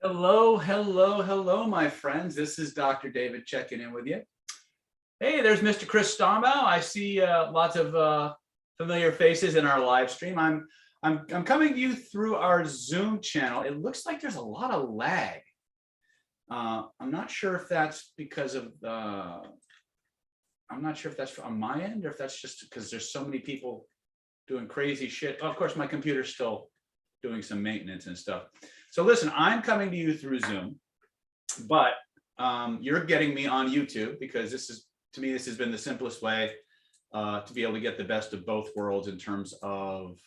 Hello, hello, hello, my friends. This is Dr. David checking in with you. Hey, there's Mr. Chris Stombaugh. I see lots of familiar faces in our live stream. I'm coming to you through our Zoom channel. It looks like there's a lot of lag. I'm not sure if that's because of I'm not sure if that's on my end or if that's just because there's so many people doing crazy shit. Oh, of course, my computer's still doing some maintenance and stuff. So listen, I'm coming to you through Zoom, but you're getting me on YouTube because to me, this has been the simplest way to be able to get the best of both worlds in terms of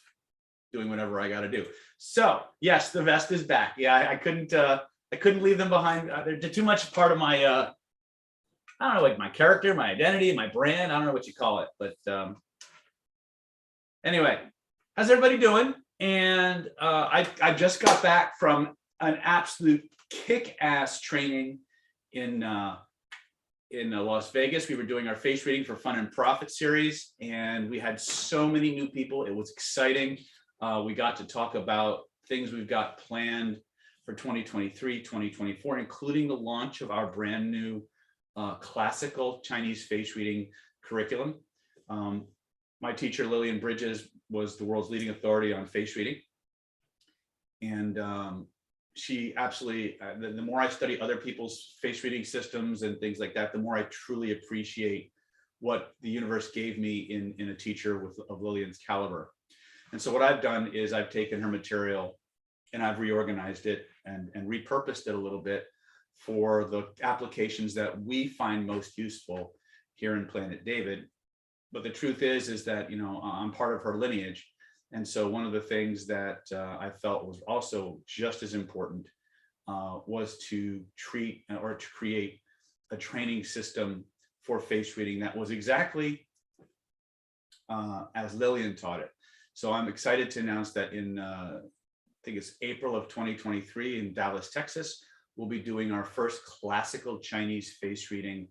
doing whatever I got to do. So yes, the vest is back. Yeah, I couldn't leave them behind. They're too much part of my, I don't know, like my character, my identity, my brand. I don't know what you call it, but anyway, how's everybody doing? And I just got back from an absolute kick-ass training in Las Vegas. We were doing our face reading for Fun and Profit series, and we had so many new people. It was exciting. We got to talk about things we've got planned for 2023, 2024, including the launch of our brand new classical Chinese face reading curriculum. My teacher, Lillian Bridges, was the world's leading authority on face reading. And she absolutely, the more I study other people's face reading systems and things like that, the more I truly appreciate what the universe gave me in a teacher of Lillian's caliber. And so what I've done is I've taken her material and I've reorganized it and repurposed it a little bit for the applications that we find most useful here in Planet David. But the truth is that, you know, I'm part of her lineage. And so one of the things that I felt was also just as important was to treat or to create a training system for face reading that was exactly as Lillian taught it. So I'm excited to announce that in, I think it's April of 2023 in Dallas, Texas, we'll be doing our first classical Chinese face reading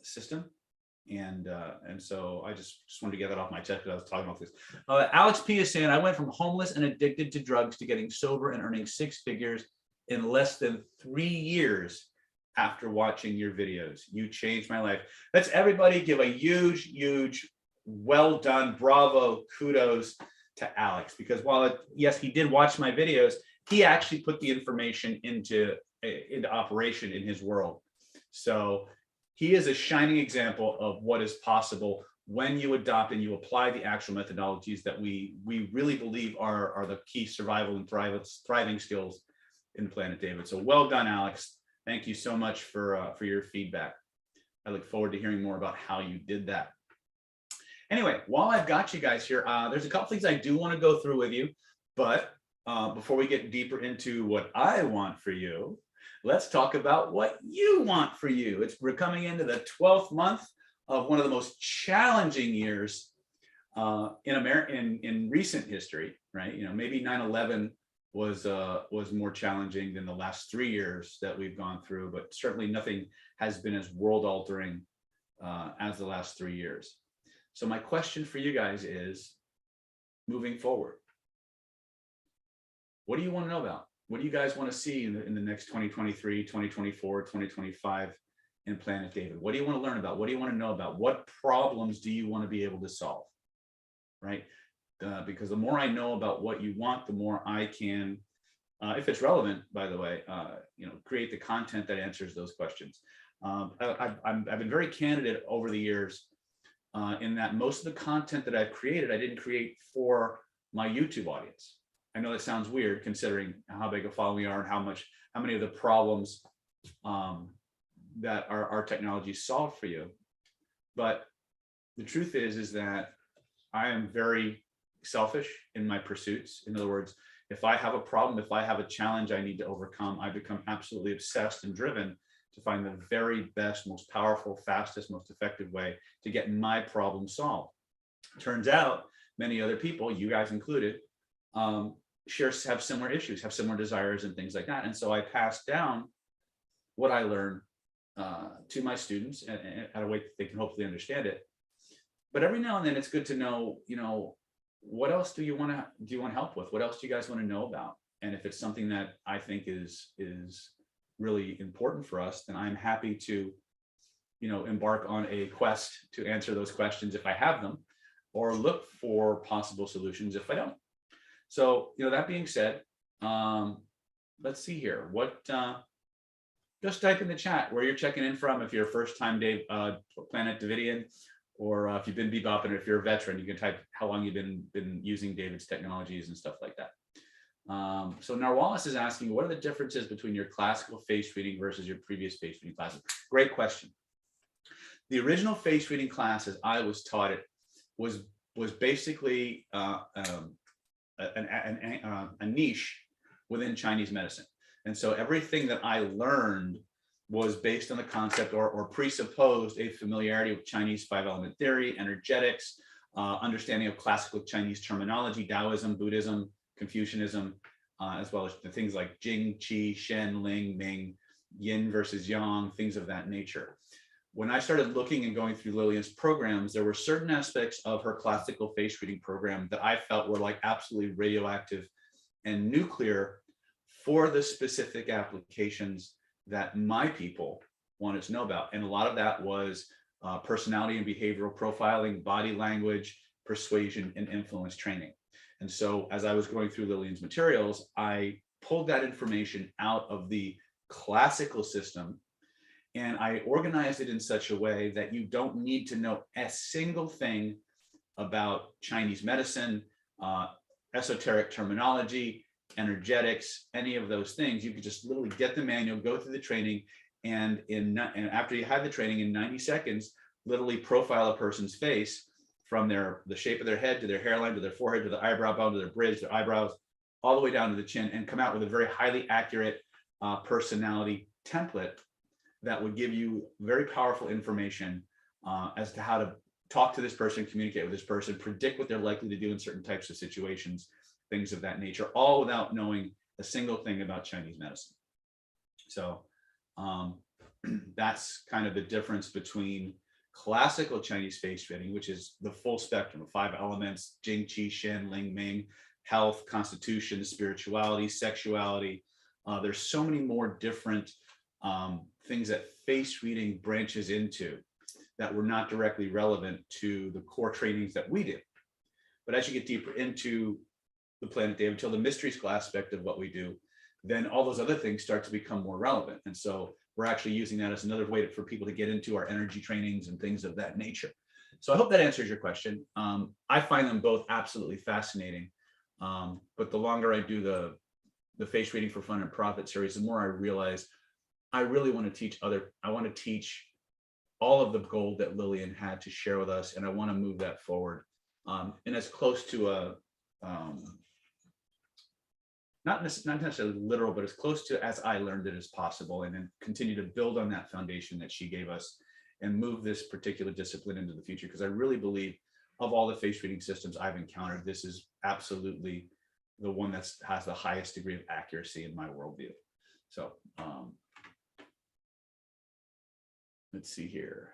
system. And so I just wanted to get that off my chest because I was talking about this. Alex P is saying, I went from homeless and addicted to drugs to getting sober and earning 6 figures in less than 3 years after watching your videos. You changed my life. Let's everybody give a huge, huge, well done, bravo, kudos to Alex, because while yes, he did watch my videos, he actually put the information into operation in his world. So he is a shining example of what is possible when you adopt and you apply the actual methodologies that we really believe are the key survival and thriving skills in Planet David. So well done, Alex. Thank you so much for your feedback. I look forward to hearing more about how you did that. Anyway, while I've got you guys here, there's a couple things I do want to go through with you, but before we get deeper into what I want for you, let's talk about what you want for you. We're coming into the 12th month of one of the most challenging years in America in recent history, right? You know, maybe 9/11 was more challenging than the last 3 years that we've gone through, but certainly nothing has been as world-altering as the last 3 years. So my question for you guys is, moving forward, what do you want to know about? What do you guys want to see in the next 2023, 2024, 2025 in Planet David? What do you want to learn about? What do you want to know about? What problems do you want to be able to solve, right? Because the more I know about what you want, the more I can, if it's relevant, by the way, you know, create the content that answers those questions. I've been very candid over the years in that most of the content that I've created, I didn't create for my YouTube audience. I know that sounds weird considering how big a following we are and how many of the problems that our technology solve for you. But the truth is that I am very selfish in my pursuits. In other words, if I have a problem, if I have a challenge I need to overcome, I become absolutely obsessed and driven to find the very best, most powerful, fastest, most effective way to get my problem solved. Turns out many other people, you guys included, have similar issues, have similar desires and things like that. And so I pass down what I learn to my students at a way that they can hopefully understand it. But every now and then it's good to know, you know, what else do you want help with? What else do you guys want to know about? And if it's something that I think is really important for us, then I'm happy to, embark on a quest to answer those questions if I have them, or look for possible solutions if I don't. So, that being said, let's see here. Just type in the chat where you're checking in from. If you're a first-time Planet Davidian, or if you've been bebopping, if you're a veteran, you can type how long you've been using David's technologies and stuff like that. So Narwalis is asking, what are the differences between your classical face reading versus your previous face reading classes? Great question. The original face reading class, as I was taught it, was basically a niche within Chinese medicine. And so everything that I learned was based on the concept or presupposed a familiarity with Chinese 5-element theory, energetics, understanding of classical Chinese terminology, Taoism, Buddhism, Confucianism, as well as the things like Jing, Qi, Shen, Ling, Ming, Yin versus Yang, things of that nature. When I started looking and going through Lillian's programs, there were certain aspects of her classical face reading program that I felt were like absolutely radioactive and nuclear for the specific applications that my people wanted to know about. And a lot of that was personality and behavioral profiling, body language, persuasion, and influence training. And so as I was going through Lillian's materials, I pulled that information out of the classical system, and I organized it in such a way that you don't need to know a single thing about Chinese medicine, esoteric terminology, energetics, any of those things. You could just literally get the manual, go through the training, and after you had the training, in 90 seconds, literally profile a person's face from the shape of their head to their hairline to their forehead to the eyebrow bone to their bridge, their eyebrows, all the way down to the chin, and come out with a very highly accurate personality template that would give you very powerful information as to how to talk to this person, communicate with this person, predict what they're likely to do in certain types of situations, things of that nature, all without knowing a single thing about Chinese medicine. So that's kind of the difference between classical Chinese face reading, which is the full spectrum of 5 elements, Jing, Qi, Shen, Ling, Ming, health, constitution, spirituality, sexuality. There's so many more different things that face reading branches into that were not directly relevant to the core trainings that we did. But as you get deeper into the Planet David, until the mystery school aspect of what we do, then all those other things start to become more relevant. And so we're actually using that as another way for people to get into our energy trainings and things of that nature. So I hope that answers your question. I find them both absolutely fascinating. But the longer I do the face reading for fun and profit series, the more I realize I really want to teach I want to teach all of the gold that Lillian had to share with us. And I want to move that forward. And as close to a, not necessarily literal, but as close to as I learned it as possible, and then continue to build on that foundation that she gave us and move this particular discipline into the future. Because I really believe of all the face reading systems I've encountered, this is absolutely the one that has the highest degree of accuracy in my worldview. So let's see here.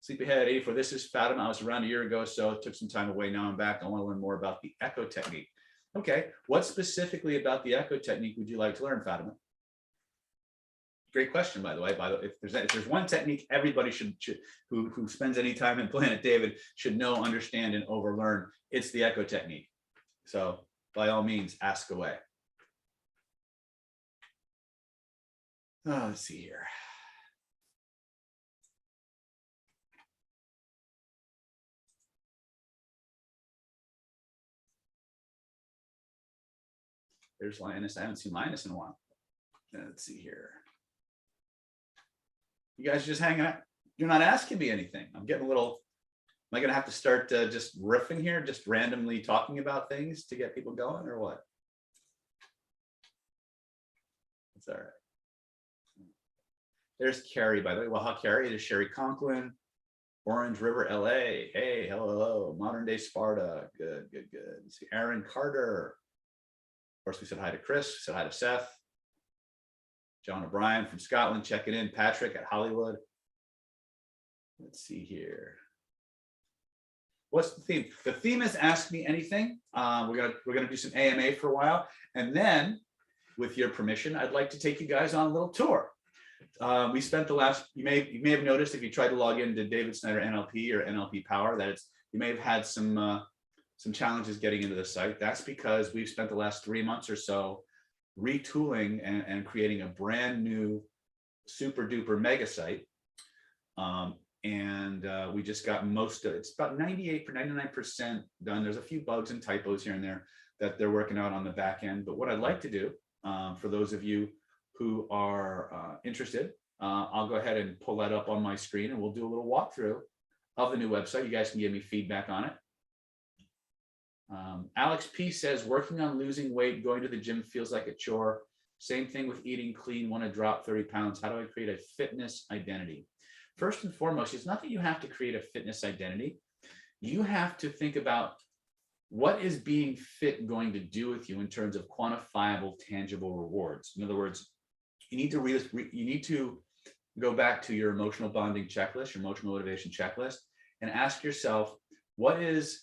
Sleepyhead 84, this is Fatima. I was around a year ago, so it took some time away. Now I'm back. I want to learn more about the echo technique. Okay, what specifically about the echo technique would you like to learn, Fatima? Great question, by the way. If there's one technique everybody who spends any time in Planet David should know, understand, and overlearn, it's the echo technique. So by all means, ask away. Let's see here. There's Linus. I haven't seen Linus in a while. Let's see here. You guys are just hanging out. You're not asking me anything. I'm getting a little, am I going to have to start just riffing here, just randomly talking about things to get people going, or what? It's all right. There's Carrie, by the way. Well, how Carrie? It is Sherry Conklin, Orange River, LA. Hey, hello. Modern day Sparta. Good. See Aaron Carter. Of course, we said hi to Chris, said hi to Seth. John O'Brien from Scotland checking in. Patrick at Hollywood. Let's see here. What's the theme? The theme is Ask Me Anything. We're gonna do some AMA for a while, and then, with your permission, I'd like to take you guys on a little tour. We spent the last. You may have noticed if you tried to log into David Snyder NLP or NLP Power that you may have had some challenges getting into the site. That's because we've spent the last 3 months or so retooling and creating a brand new super duper mega site. We just got most of it. It's about 98 or 99% done. There's a few bugs and typos here and there that they're working out on the back end. But what I'd like to do, for those of you who are interested, I'll go ahead and pull that up on my screen and we'll do a little walkthrough of the new website. You guys can give me feedback on it. Alex P says, working on losing weight, going to the gym feels like a chore. Same thing with eating clean, want to drop 30 pounds. How do I create a fitness identity? First and foremost, it's not that you have to create a fitness identity. You have to think about what is being fit going to do with you in terms of quantifiable, tangible rewards. In other words, you need to go back to your emotional bonding checklist, your emotional motivation checklist, and ask yourself, what is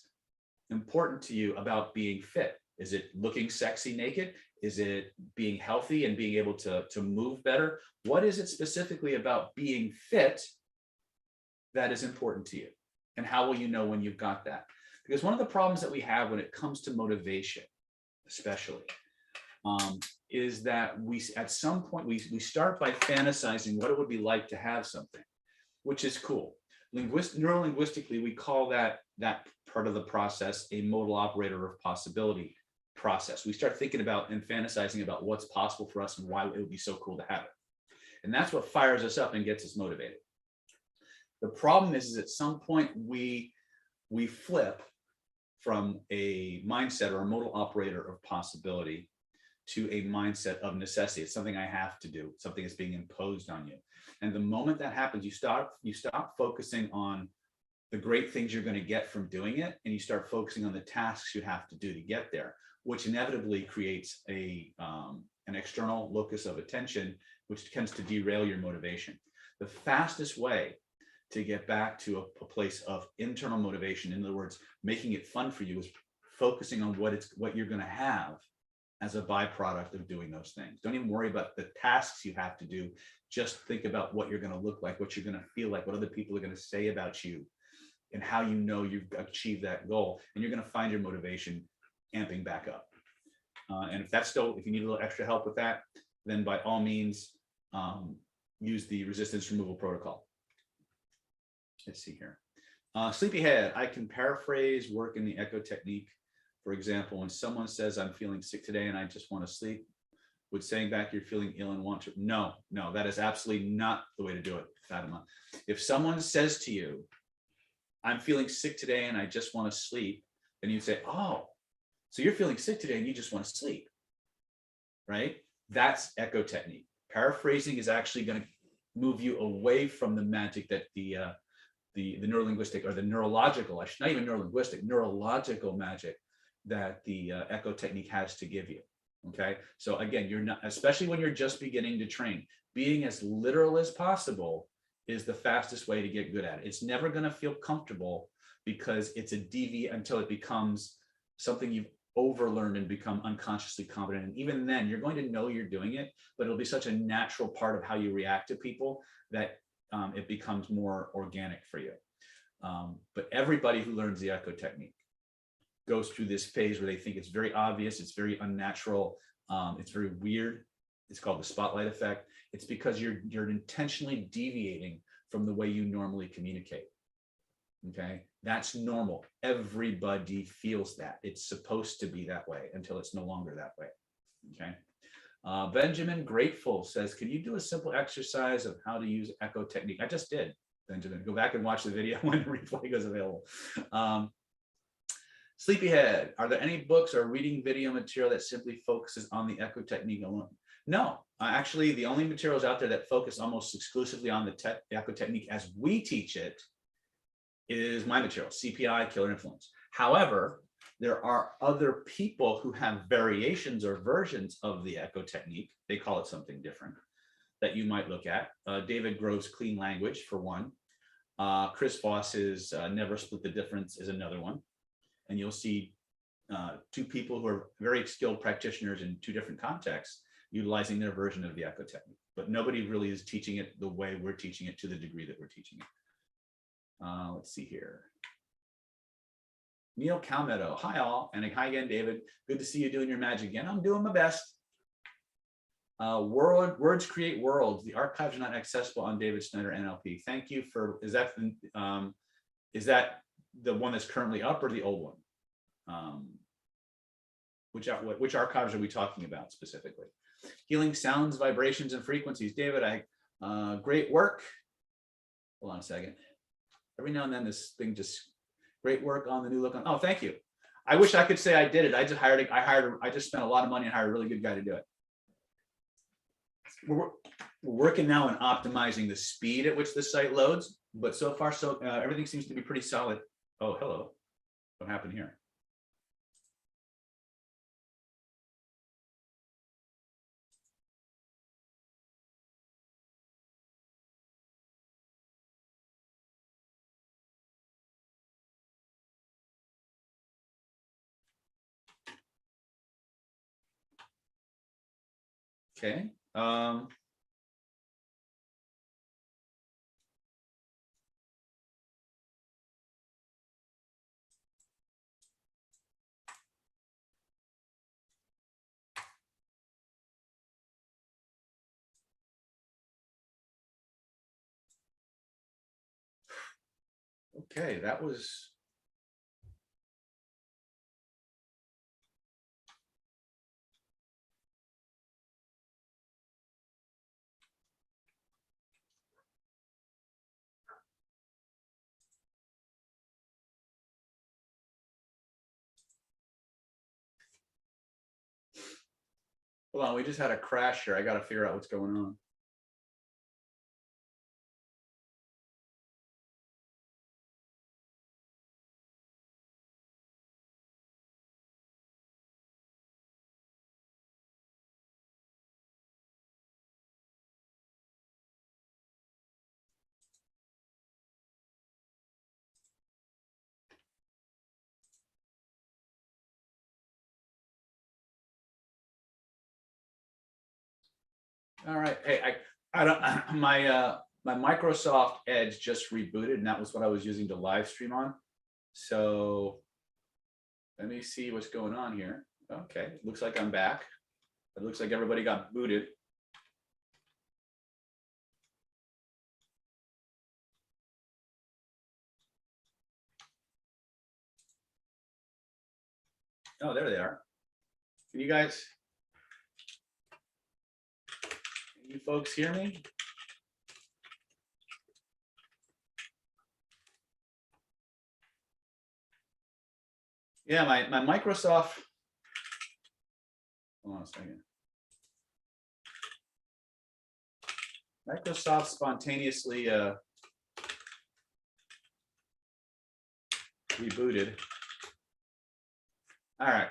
important to you about being fit? Is it looking sexy naked? Is it being healthy and being able to move better? What is it specifically about being fit that is important to you? And how will you know when you've got that? Because one of the problems that we have when it comes to motivation, especially, is that at some point we start by fantasizing what it would be like to have something, which is cool. Neurolinguistically, we call that part of the process a modal operator of possibility process. We start thinking about and fantasizing about what's possible for us and why it would be so cool to have it. And that's what fires us up and gets us motivated. The problem is at some point we flip from a mindset or a modal operator of possibility to a mindset of necessity. It's something I have to do, something that's being imposed on you. And the moment that happens, you stop focusing on the great things you're going to get from doing it, and you start focusing on the tasks you have to do to get there, which inevitably creates an external locus of attention, which tends to derail your motivation. The fastest way to get back to a place of internal motivation, in other words, making it fun for you, is focusing on what you're going to have as a byproduct of doing those things. Don't even worry about the tasks you have to do. Just think about what you're going to look like, what you're going to feel like, what other people are going to say about you, and how you know you've achieved that goal. And you're going to find your motivation amping back up. And if you need a little extra help with that, then by all means, use the resistance removal protocol. Let's see here. Sleepyhead, I can paraphrase work in the echo technique. For example, when someone says, I'm feeling sick today and I just want to sleep, would saying back you're feeling ill and want to? No, that is absolutely not the way to do it, Fatima. If someone says to you, I'm feeling sick today and I just want to sleep, then you say, oh, so you're feeling sick today and you just want to sleep, right? That's echo technique. Paraphrasing is actually going to move you away from the magic that the neurolinguistic or the neurological, not even neurolinguistic, neurological magic that the echo technique has to give you. Okay. So again, you're not, especially when you're just beginning to train, being as literal as possible is the fastest way to get good at it. It's never going to feel comfortable because it's a deviant until it becomes something you've overlearned and become unconsciously competent. And even then you're going to know you're doing it, but it'll be such a natural part of how you react to people that it becomes more organic for you. But everybody who learns the echo technique goes through this phase where they think it's very obvious, it's very unnatural, it's very weird. It's called the spotlight effect. It's because you're intentionally deviating from the way you normally communicate. Okay, that's normal. Everybody feels that. It's supposed to be that way until it's no longer that way. Okay. Benjamin Grateful says, can you do a simple exercise of how to use echo technique? I just did, Benjamin. Go back and watch the video when the replay goes available. Sleepyhead, are there any books or reading video material that simply focuses on the echo technique alone? No, actually, the only materials out there that focus almost exclusively on the echo technique as we teach it is my material, CPI, Killer Influence. However, there are other people who have variations or versions of the echo technique. They call it something different that you might look at. David Grove's Clean Language, for one. Chris Voss's Never Split the Difference is another one. And you'll see two people who are very skilled practitioners in two different contexts utilizing their version of the echo technique. But nobody really is teaching it the way we're teaching it to the degree that we're teaching it. Let's see here. Neil Calmetto, hi all, and hi again, David. Good to see you doing your magic again. I'm doing my best. Words create worlds. The archives are not accessible on David Snyder NLP. Thank you for, is that the one that's currently up or the old one? Which archives are we talking about specifically? Healing sounds, vibrations, and frequencies. David, great work. Hold on a second. Every now and then this thing just, great work on the new look on, oh, thank you. I wish I could say I did it. I just spent a lot of money and hired a really good guy to do it. We're working now on optimizing the speed at which the site loads, but so far, everything seems to be pretty solid. Oh, hello. What happened here? Okay. Okay, that was. Hold on, we just had a crash here. I got to figure out what's going on. All right. Hey, I don't, my Microsoft Edge just rebooted, and that was what I was using to live stream on. So let me see what's going on here. Okay, looks like I'm back. It looks like everybody got booted. Oh, there they are. Can you guys, can you folks hear me? Yeah, my Microsoft, hold on a second. Microsoft spontaneously rebooted. All right.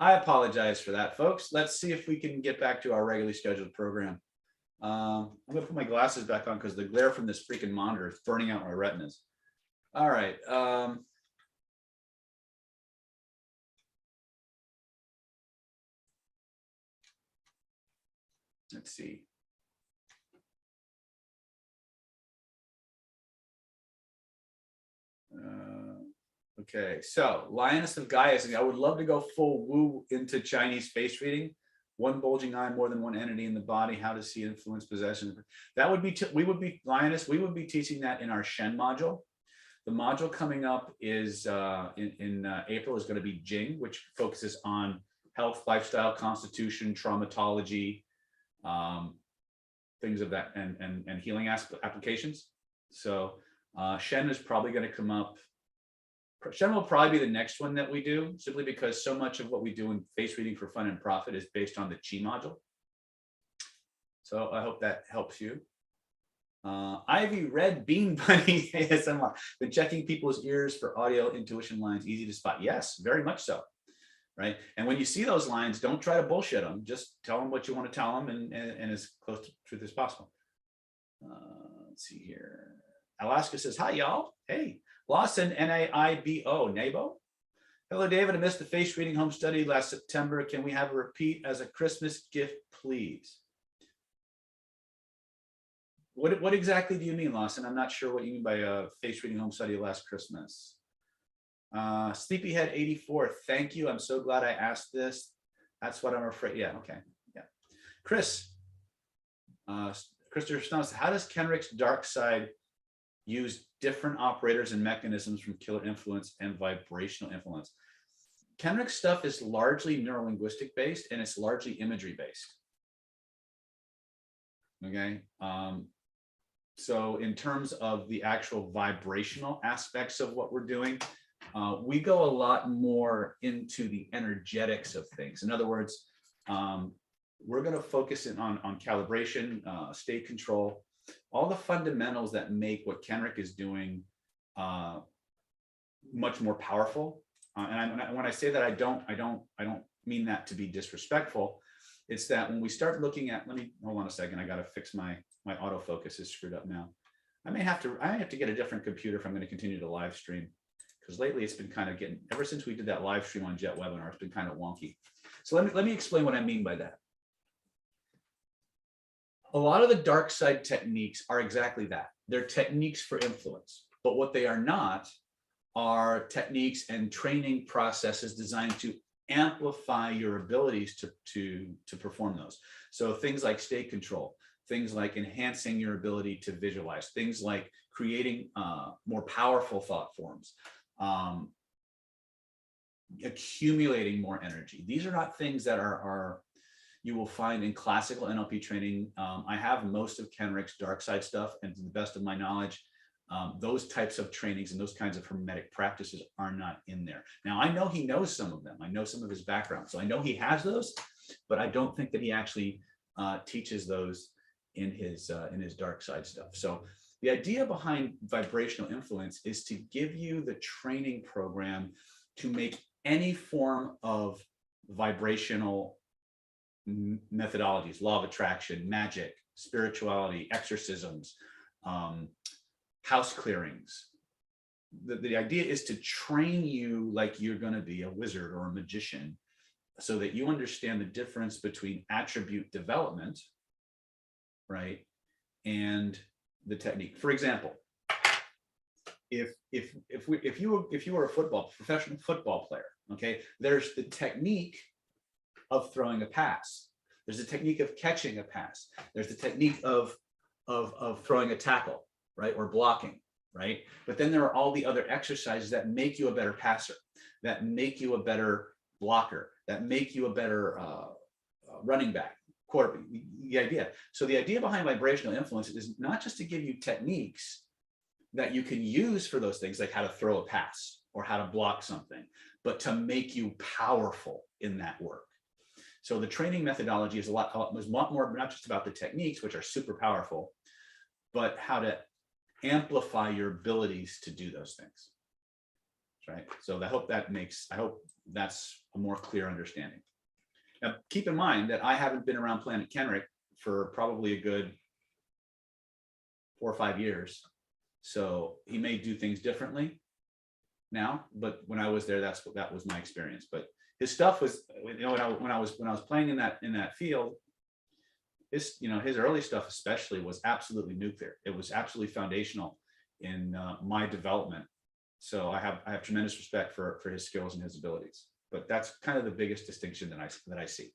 I apologize for that, folks. Let's see if we can get back to our regularly scheduled program. I'm gonna put my glasses back on because the glare from this freaking monitor is burning out my retinas. All right. Let's see. Okay, so Lioness of Gaia, I would love to go full woo into Chinese face reading. One bulging eye, more than one entity in the body, how to see influence possession. That would be, Lioness, we would be teaching that in our Shen module. The module coming up is in April is going to be Jing, which focuses on health, lifestyle, constitution, traumatology, things of that, and healing applications. So Shen is probably going to come up. Shen will probably be the next one that we do, simply because so much of what we do in face reading for fun and profit is based on the Chi module. So I hope that helps you. Ivy Red Bean Bunny ASMR. Been checking people's ears for audio intuition lines, easy to spot. Yes, very much so. Right. And when you see those lines, don't try to bullshit them. Just tell them what you want to tell them and as close to truth as possible. Let's see here. Alaska says, hi, y'all. Hey, Lawson, N-A-I-B-O, Nabo. Hello, David. I missed the face reading home study last September. Can we have a repeat as a Christmas gift, please? What exactly do you mean, Lawson? I'm not sure what you mean by a face reading home study last Christmas. Sleepyhead 84, thank you. I'm so glad I asked this. That's what I'm afraid. Yeah, okay. Yeah. Chris, Christopher Stone, how does Kenrick's dark side use different operators and mechanisms from killer influence and vibrational influence? Kenrick's stuff is largely neurolinguistic based and it's largely imagery based. Okay. So in terms of the actual vibrational aspects of what we're doing, we go a lot more into the energetics of things. In other words, we're going to focus in on calibration, state control, all the fundamentals that make what Kenrick is doing much more powerful. And when I say that, I don't mean that to be disrespectful. It's that when we start looking at, let me hold on a second. I got to fix my autofocus is screwed up now. I may have to get a different computer if I'm going to continue to live stream, because lately it's been kind of getting, ever since we did that live stream on Jet Webinar, it's been kind of wonky. So let me explain what I mean by that. A lot of the dark side techniques are exactly that. They're techniques for influence, but what they are not are techniques and training processes designed to amplify your abilities to perform those. So things like state control, things like enhancing your ability to visualize, things like creating more powerful thought forms, accumulating more energy. These are not things that are you will find in classical NLP training. I have most of Kenrick's dark side stuff, and to the best of my knowledge, those types of trainings and those kinds of hermetic practices are not in there. Now, I know he knows some of them. I know some of his background. So I know he has those, but I don't think that he actually teaches those in his dark side stuff. So the idea behind vibrational influence is to give you the training program to make any form of vibrational methodologies, law of attraction, magic, spirituality, exorcisms, house clearings. The idea is to train you like you're going to be a wizard or a magician, so that you understand the difference between attribute development, right, and the technique. For example, if you were a professional football player, okay, there's the technique of throwing a pass. There's a technique of catching a pass. There's the technique of throwing a tackle, right, or blocking, right? But then there are all the other exercises that make you a better passer, that make you a better blocker, that make you a better running back, quarterback, the idea. So the idea behind vibrational influence is not just to give you techniques that you can use for those things, like how to throw a pass or how to block something, but to make you powerful in that work. So the training methodology is a lot more, not just about the techniques, which are super powerful, but how to amplify your abilities to do those things, right? So I hope that's a more clear understanding. Now, keep in mind that I haven't been around Planet Kenrick for probably a good 4 or 5 years. So he may do things differently now, but when I was there, that was my experience. But his stuff was, you know, when I was playing in that field, his early stuff especially was absolutely nuclear. It was absolutely foundational in my development. So I have tremendous respect for his skills and his abilities. But that's kind of the biggest distinction that I see.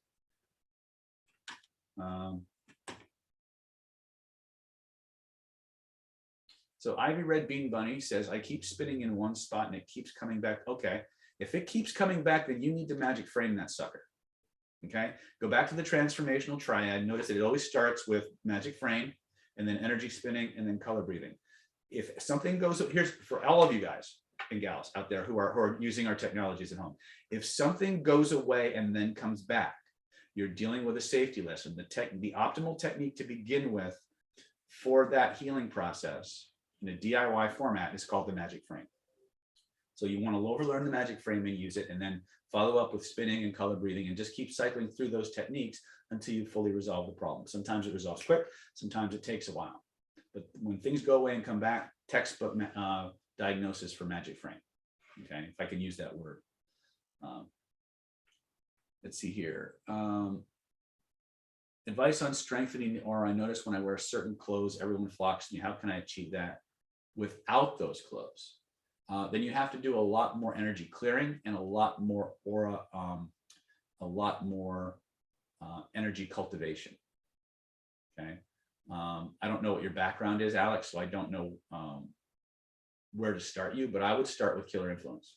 So Ivy Red Bean Bunny says, I keep spinning in one spot and it keeps coming back. Okay, if it keeps coming back, then you need to magic frame that sucker. Okay, go back to the transformational triad. Notice that it always starts with magic frame and then energy spinning and then color breathing. If something goes, here's for all of you guys and gals out there who are using our technologies at home. If something goes away and then comes back, you're dealing with a safety lesson. The optimal technique to begin with for that healing process in a DIY format is called the magic frame. So you want to overlearn the magic frame and use it, and then follow up with spinning and color breathing, and just keep cycling through those techniques until you fully resolve the problem. Sometimes it resolves quick, sometimes it takes a while. But when things go away and come back, textbook diagnosis for magic frame. Okay, if I can use that word. Let's see here. Advice on strengthening the aura. I notice when I wear certain clothes, everyone flocks to me. How can I achieve that without those clothes? Then you have to do a lot more energy clearing and a lot more aura, a lot more energy cultivation. Okay. I don't know what your background is, Alex, so I don't know where to start you, but I would start with killer influence.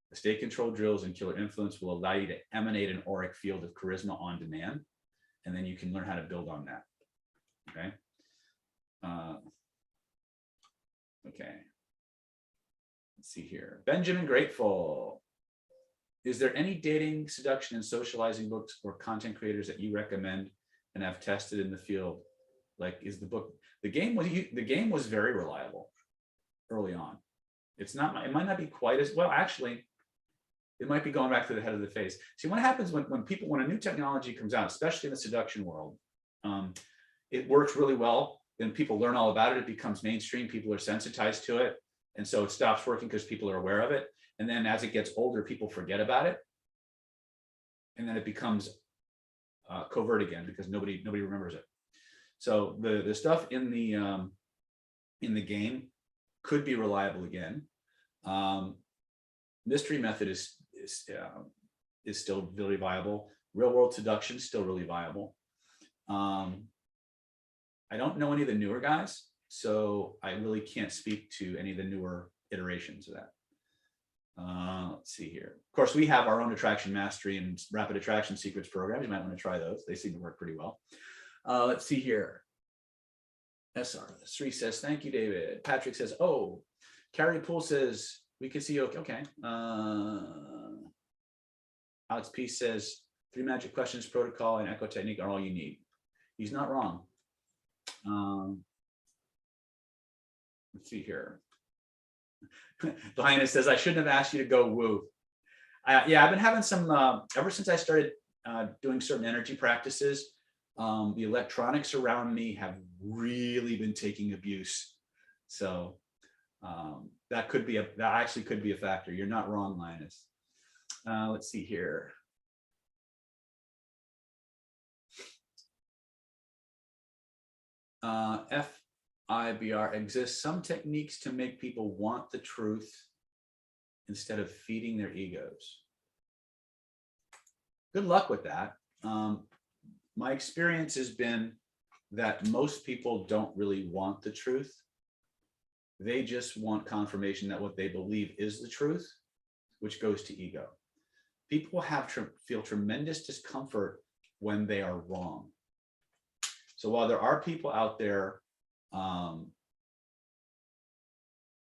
The state control drills and killer influence will allow you to emanate an auric field of charisma on demand, and then you can learn how to build on that. Okay. Okay. Let's see here. Benjamin Grateful. Is there any dating, seduction, and socializing books or content creators that you recommend and have tested in the field? Like, is the book, the game was very reliable early on. It's not, it might not be quite as well, actually. It might be going back to the head of the face. See, what happens when a new technology comes out, especially in the seduction world, it works really well. Then people learn all about it. It becomes mainstream. People are sensitized to it. And so it stops working because people are aware of it. And then as it gets older, people forget about it. And then it becomes covert again because nobody remembers it. So the stuff in the game could be reliable again. Mystery method is still really viable. Real world seduction is still really viable. I don't know any of the newer guys, so I really can't speak to any of the newer iterations of that. Let's see here. Of course, we have our own attraction mastery and rapid attraction secrets programs. You might want to try those. They seem to work pretty well. Let's see here. SR3 says, thank you, David. Patrick says, oh, Carrie Poole says, we can see you. Okay. Alex P says, 3 magic questions, protocol, and echo technique are all you need. He's not wrong. Let's see here. Diana says, I shouldn't have asked you to go woo. Yeah, I've been having some, ever since I started doing certain energy practices, the electronics around me have really been taking abuse. So that actually could be a factor. You're not wrong, Linus. Let's see here. FIBR exists some techniques to make people want the truth instead of feeding their egos. Good luck with that. My experience has been that most people don't really want the truth. They just want confirmation that what they believe is the truth, which goes to ego. People feel tremendous discomfort when they are wrong. So while there are people out there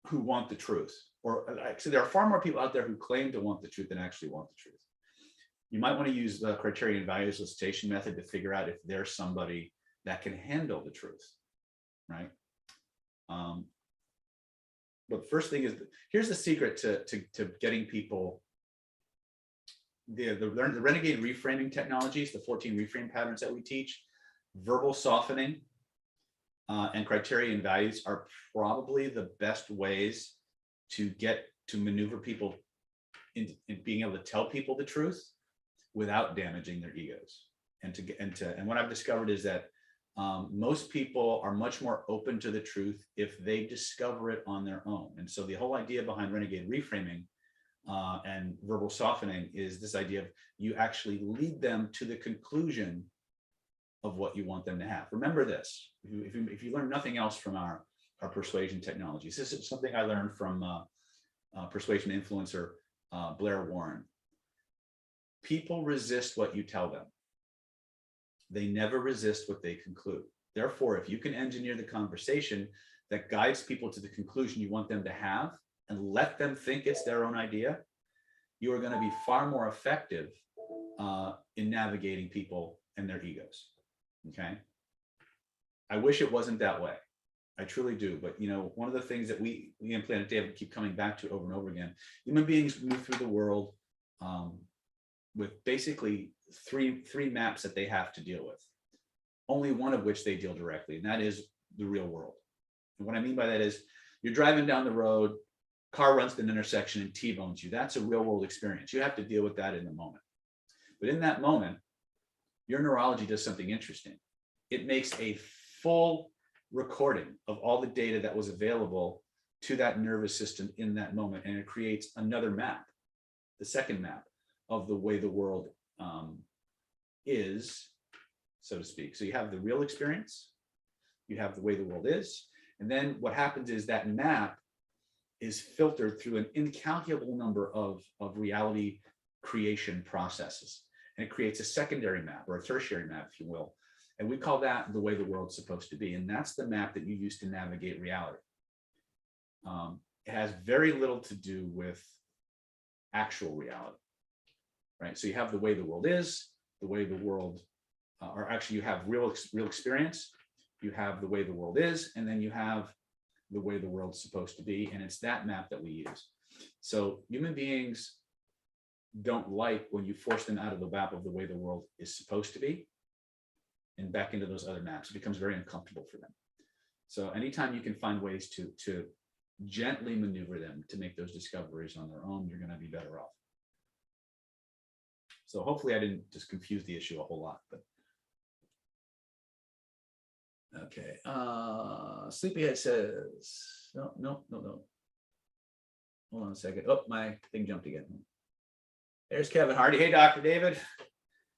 who want the truth, or actually there are far more people out there who claim to want the truth than actually want the truth. You might want to use the criterion value solicitation method to figure out if there's somebody that can handle the truth, right? But first thing is, here's the secret to getting people, the renegade reframing technologies, the 14 reframe patterns that we teach, verbal softening and criterion values are probably the best ways to maneuver people in being able to tell people the truth without damaging their egos. And what I've discovered is that most people are much more open to the truth if they discover it on their own. And so the whole idea behind renegade reframing and verbal softening is this idea of you actually lead them to the conclusion of what you want them to have. Remember this, if you learn nothing else from our persuasion technologies, this is something I learned from persuasion influencer Blair Warren. People resist what you tell them. They never resist what they conclude. Therefore, if you can engineer the conversation that guides people to the conclusion you want them to have and let them think it's their own idea, you are going to be far more effective in navigating people and their egos. Okay. I wish it wasn't that way. I truly do. But, you know, one of the things that we in Planet David keep coming back to over and over again, human beings move through the world with basically three maps that they have to deal with, only one of which they deal directly. And that is the real world. And what I mean by that is you're driving down the road, car runs to an intersection and T-bones you. That's a real world experience. You have to deal with that in the moment. But in that moment, your neurology does something interesting. It makes a full recording of all the data that was available to that nervous system in that moment. And it creates another map, the second map of the way the world is, so to speak. So you have the real experience, you have the way the world is, and then what happens is that map is filtered through an incalculable number of reality creation processes. And it creates a secondary map or a tertiary map, if you will. And we call that the way the world's supposed to be. And that's the map that you use to navigate reality. It has very little to do with actual reality, right? So you have the way the world is, the way the world, or actually you have real experience, you have the way the world is, and then you have the way the world's supposed to be. And it's that map that we use. So human beings don't like when you force them out of the map of the way the world is supposed to be and back into those other maps. It becomes very uncomfortable for them. So anytime you can find ways to gently maneuver them to make those discoveries on their own, you're going to be better off. So hopefully I didn't just confuse the issue a whole lot, but okay. Sleepyhead says, no. Hold on a second. Oh, my thing jumped again. There's Kevin Hardy. Hey, Dr. David.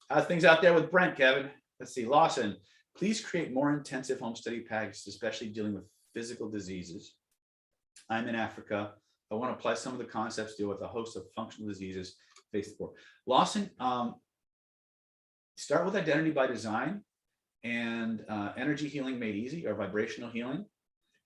How's things out there with Brent, Kevin? Let's see. Lawson, please create more intensive home study packages, especially dealing with physical diseases. I'm in Africa. I want to apply some of the concepts, deal with a host of functional diseases faced before. Lawson, start with identity by design and energy healing made easy, or vibrational healing,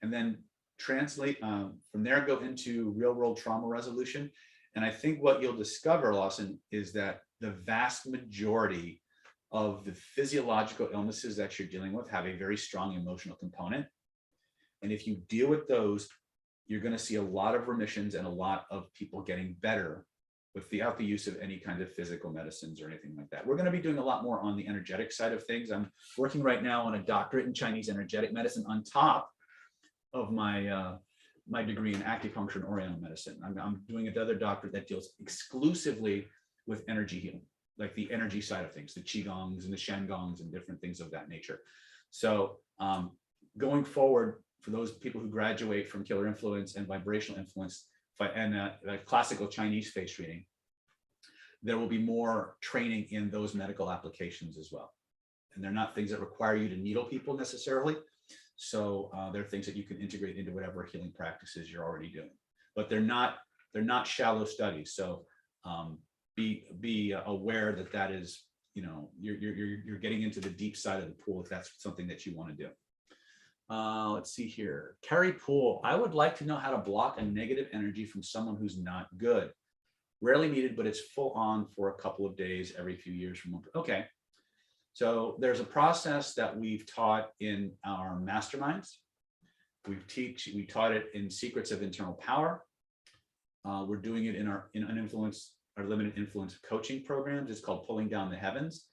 and then translate from there, go into real world trauma resolution. And I think what you'll discover, Lawson, is that the vast majority of the physiological illnesses that you're dealing with have a very strong emotional component. And if you deal with those, you're going to see a lot of remissions and a lot of people getting better without the use of any kind of physical medicines or anything like that. We're going to be doing a lot more on the energetic side of things. I'm working right now on a doctorate in Chinese energetic medicine on top of my my degree in acupuncture and Oriental medicine. I'm doing another doctorate that deals exclusively with energy healing, like the energy side of things, the Qigongs and the Shengongs and different things of that nature. So going forward, for those people who graduate from Killer Influence and Vibrational Influence and classical Chinese face reading, there will be more training in those medical applications as well. And they're not things that require you to needle people necessarily. So they're things that you can integrate into whatever healing practices you're already doing. But they're not shallow studies. So be aware that is, you know, you're getting into the deep side of the pool if that's something that you want to do. Let's see here. Carrie Poole, I would like to know how to block a negative energy from someone who's not good. Rarely needed, but it's full on for a couple of days every few years from one. Okay. So there's a process that we've taught in our masterminds. We taught it in Secrets of Internal Power. We're doing it in our limited influence coaching programs. It's called Pulling Down the Heavens.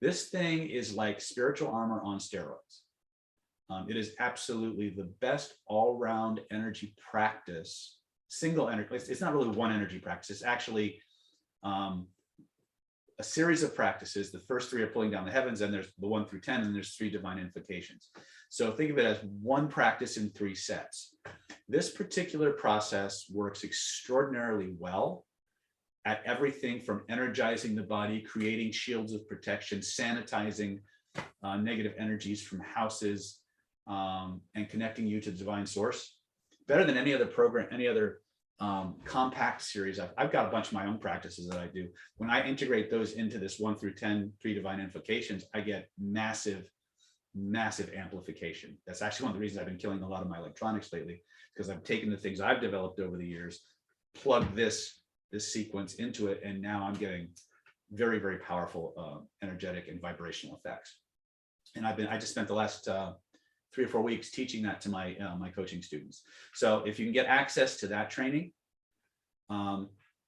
This thing is like spiritual armor on steroids. It is absolutely the best all-round energy practice, single energy. It's not really one energy practice. It's actually a series of practices. The first 3 are pulling down the heavens, and there's the 1 through 10, and there's 3 divine invocations. So think of it as one practice in 3 sets. This particular process works extraordinarily well at everything from energizing the body, creating shields of protection, sanitizing negative energies from houses, and connecting you to the divine source. Better than any other program, any other compact series. I've got a bunch of my own practices that I do. When I integrate those into this 1 through 10, 3 divine invocations, I get massive amplification. That's actually one of the reasons I've been killing a lot of my electronics lately, because I've taken the things I've developed over the years, plugged this sequence into it, and now I'm getting very, very powerful energetic and vibrational effects. And I just spent the last 3 or 4 weeks teaching that to my my coaching students. So if you can get access to that training,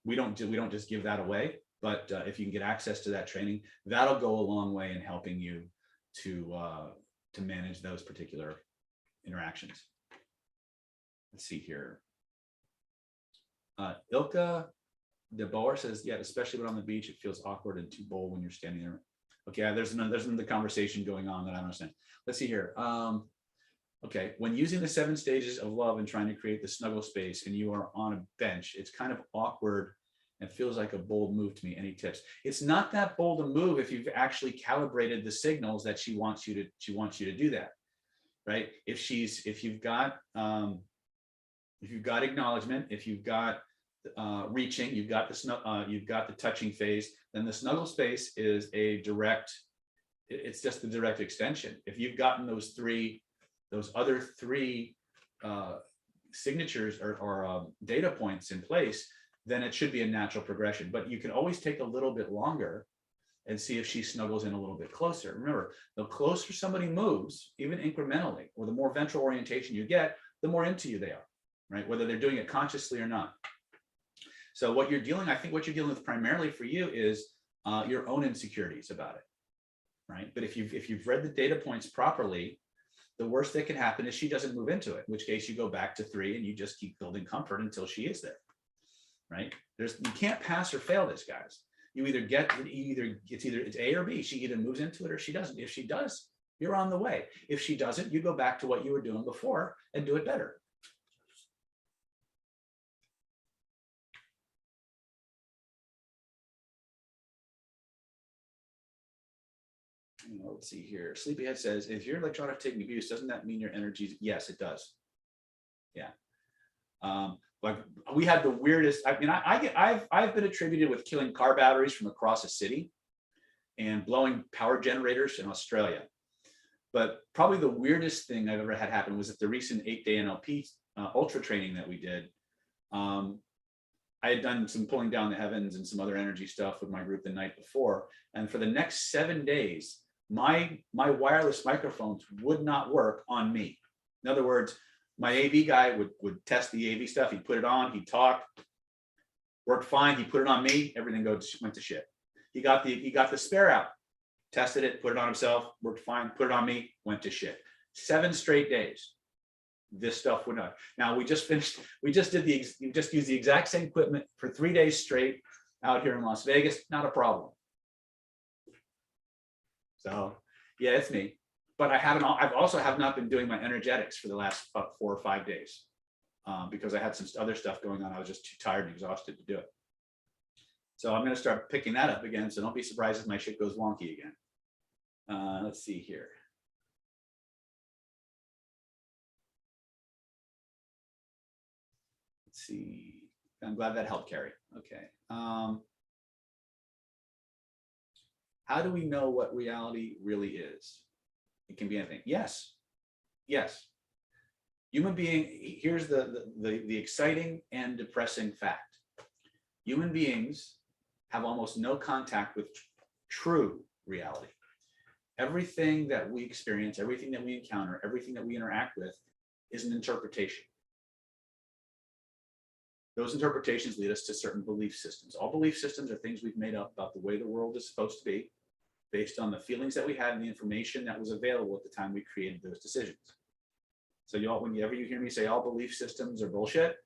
we don't just give that away, but if you can get access to that training, that'll go a long way in helping you to manage those particular interactions. Let's see here. Ilka DeBoer says, yeah, especially when on the beach, it feels awkward and too bold when you're standing there. Okay, there's another conversation going on that I don't understand. Let's see here. Okay, when using the 7 stages of love and trying to create the snuggle space and you are on a bench, it's kind of awkward and feels like a bold move to me. Any tips? It's not that bold a move if you've actually calibrated the signals that she wants you to do that, right? If you've got acknowledgement, if you've got reaching, you've got the touching phase, then the snuggle space is it's just the direct extension. If you've gotten those other three signatures or data points in place, then it should be a natural progression. But you can always take a little bit longer and see if she snuggles in a little bit closer. Remember, the closer somebody moves, even incrementally, or the more ventral orientation you get, the more into you they are, right? Whether they're doing it consciously or not. So I think what you're dealing with primarily for you is your own insecurities about it, right? But if you've read the data points properly, the worst that can happen is she doesn't move into it, in which case you go back to 3 and you just keep building comfort until she is there, right? You can't pass or fail this, guys. It's A or B. She either moves into it or she doesn't. If she does, you're on the way. If she doesn't, you go back to what you were doing before and do it better. Let's see here. Sleepyhead says, if you're electronic taking abuse, doesn't that mean your energy? Yes, it does. Yeah. Like we had the weirdest, I mean, I've been attributed with killing car batteries from across a city and blowing power generators in Australia. But probably the weirdest thing I've ever had happen was at the recent 8-day NLP ultra training that we did. I had done some pulling down the heavens and some other energy stuff with my group the night before. And for the next 7 days, my wireless microphones would not work on me. In other words, my AV guy would test the AV stuff. He'd put it on, he'd talk, worked fine. He put it on me, everything went to shit. He got the spare out, tested it, put it on himself, worked fine, put it on me, went to shit. 7 straight days. This stuff would not. Now we just used the exact same equipment for 3 days straight out here in Las Vegas, not a problem. So yeah, it's me. But I've also have not been doing my energetics for the last 4 or 5 days because I had some other stuff going on. I was just too tired and exhausted to do it. So I'm going to start picking that up again. So don't be surprised if my shit goes wonky again. Let's see here. Let's see. I'm glad that helped, Carrie. Okay. How do we know what reality really is? It can be anything. Yes. Yes. Human being, here's the exciting and depressing fact. Human beings have almost no contact with true reality. Everything that we experience, everything that we encounter, everything that we interact with is an interpretation. Those interpretations lead us to certain belief systems. All belief systems are things we've made up about the way the world is supposed to be, based on the feelings that we had and the information that was available at the time we created those decisions. So whenever you hear me say all belief systems are bullshit,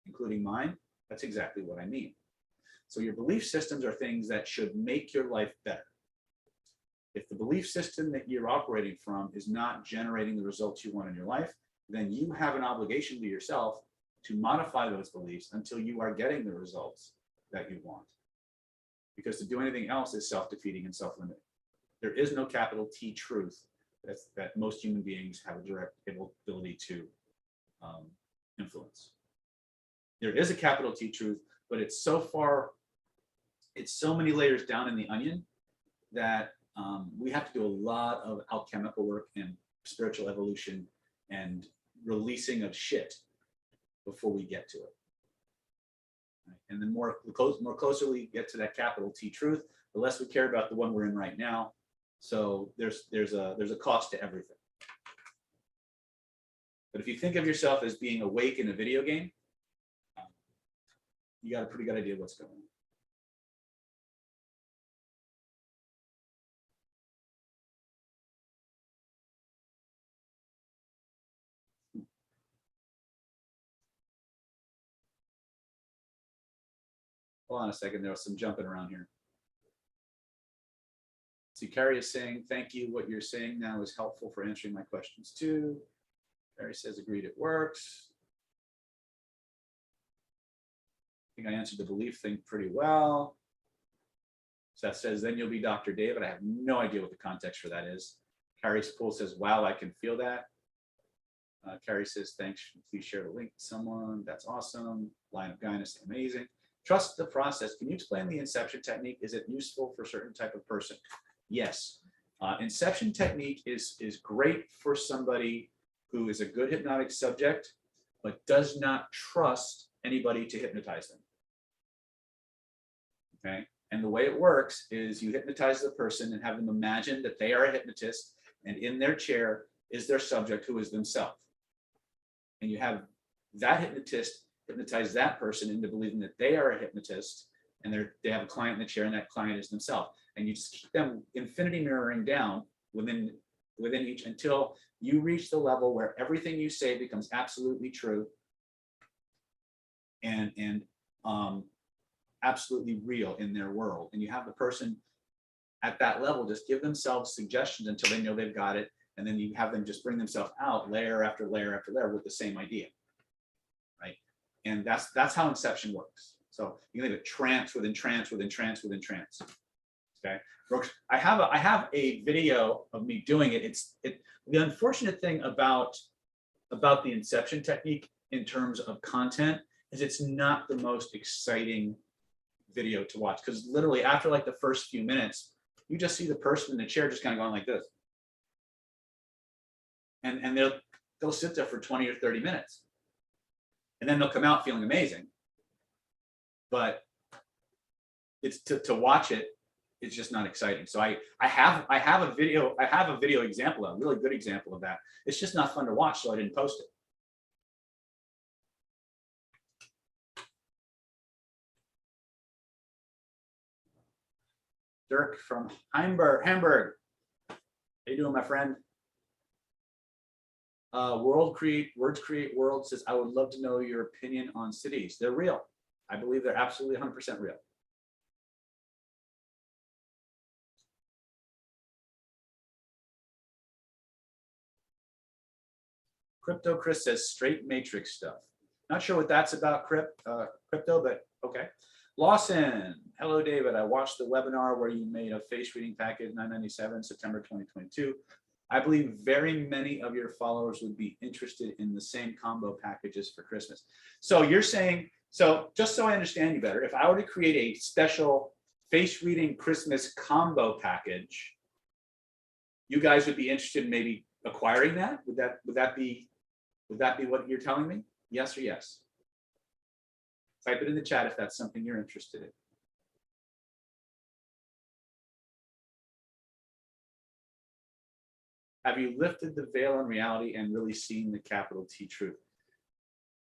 including mine, that's exactly what I mean. So your belief systems are things that should make your life better. If the belief system that you're operating from is not generating the results you want in your life, then you have an obligation to yourself to modify those beliefs until you are getting the results that you want. Because to do anything else is self-defeating and self-limiting. There is no capital T truth that most human beings have a direct ability to influence. There is a capital T truth, but it's so many layers down in the onion that we have to do a lot of alchemical work and spiritual evolution and releasing of shit before we get to it. Right? And the more closer we get to that capital T truth, the less we care about the one we're in right now. So there's a cost to everything. But if you think of yourself as being awake in a video game, you got a pretty good idea what's going on. Hold on a second. There was some jumping around here. See, Carrie is saying, thank you. What you're saying now is helpful for answering my questions too. Carrie says, agreed, it works. I think I answered the belief thing pretty well. Seth says, then you'll be Dr. David. I have no idea what the context for that is. Carrie Poole says, wow, I can feel that. Carrie says, thanks. Please share the link to someone. That's awesome. Line of Guidance, amazing. Trust the process. Can you explain the inception technique? Is it useful for a certain type of person? Yes. Inception technique is great for somebody who is a good hypnotic subject, but does not trust anybody to hypnotize them. Okay. And the way it works is you hypnotize the person and have them imagine that they are a hypnotist, and in their chair is their subject who is themselves. And you have that hypnotist hypnotize that person into believing that they are a hypnotist, and they have a client in the chair, and that client is themselves. And you just keep them infinity mirroring down within each until you reach the level where everything you say becomes absolutely true and absolutely real in their world. And you have the person at that level just give themselves suggestions until they know they've got it, and then you have them just bring themselves out layer after layer after layer with the same idea, right? And that's how inception works. So you can think of trance within trance within trance within trance. Okay, I have a video of me doing it. The unfortunate thing about the inception technique in terms of content is it's not the most exciting video to watch, because literally after like the first few minutes, you just see the person in the chair just kind of going like this, and they'll sit there for 20 or 30 minutes, and then they'll come out feeling amazing. But it's to watch it, it's just not exciting. So I have a video example, a really good example of that. It's just not fun to watch, so I didn't post it. Dirk from Hamburg. How you doing, my friend? Words Create World says, I would love to know your opinion on cities. They're real. I believe they're absolutely 100% real. Crypto Chris says straight matrix stuff. Not sure what that's about, crypto, but okay. Lawson, hello David. I watched the webinar where you made a face reading package, $9.97, September 2022. I believe very many of your followers would be interested in the same combo packages for Christmas. So you're saying, so just so I understand you better, if I were to create a special face reading Christmas combo package, you guys would be interested in maybe acquiring that? Would that be what you're telling me? Yes or yes? Type it in the chat if that's something you're interested in. Have you lifted the veil on reality and really seen the capital T truth?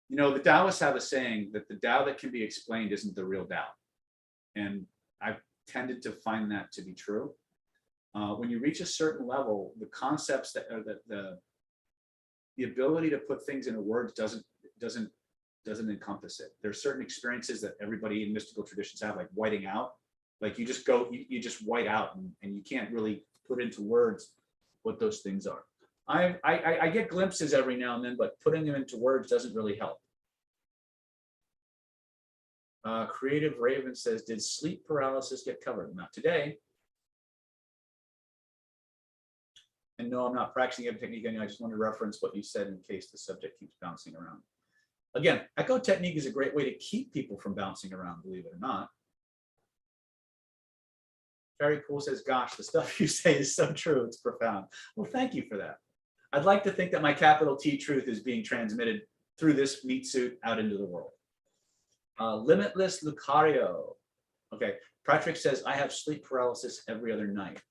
You know, the Taoists have a saying that the Tao that can be explained isn't the real Tao. And I've tended to find that to be true. When you reach a certain level, the concepts that are the ability to put things into words doesn't encompass it. There are certain experiences that everybody in mystical traditions have, like whiting out. Like you just white out, and you can't really put into words what those things are. I get glimpses every now and then, but putting them into words doesn't really help. Creative Raven says, did sleep paralysis get covered? Not today. And no, I'm not practicing every technique. I just want to reference what you said in case the subject keeps bouncing around. Again, echo technique is a great way to keep people from bouncing around, believe it or not. Very cool says, gosh, the stuff you say is so true. It's profound. Well, thank you for that. I'd like to think that my capital T truth is being transmitted through this meat suit out into the world. Limitless Lucario. Okay, Patrick says, I have sleep paralysis every other night.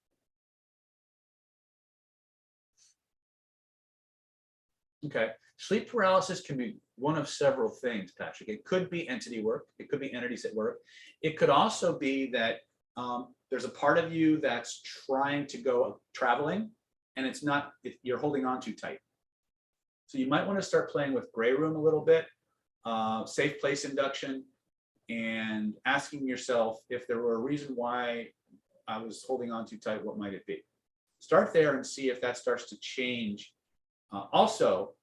Okay, sleep paralysis can be one of several things, Patrick. It could be entity work. It could be entities at work. It could also be that there's a part of you that's trying to go traveling, and it's not, you're holding on too tight. So you might want to start playing with gray room a little bit, safe place induction, and asking yourself, if there were a reason why I was holding on too tight, what might it be? Start there and see if that starts to change. Also,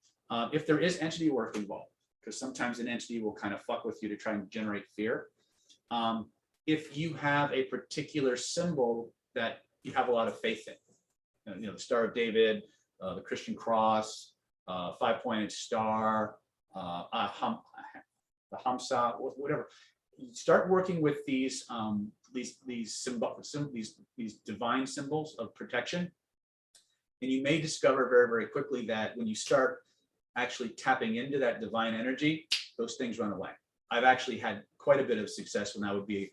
if there is entity work involved, because sometimes an entity will kind of fuck with you to try and generate fear. If you have a particular symbol that you have a lot of faith in, the Star of David, the Christian cross, 5-pointed star, the Hamsa, whatever. You start working with these divine symbols of protection, and you may discover very, very quickly that when you start actually tapping into that divine energy, those things run away. I've actually had quite a bit of success when I would be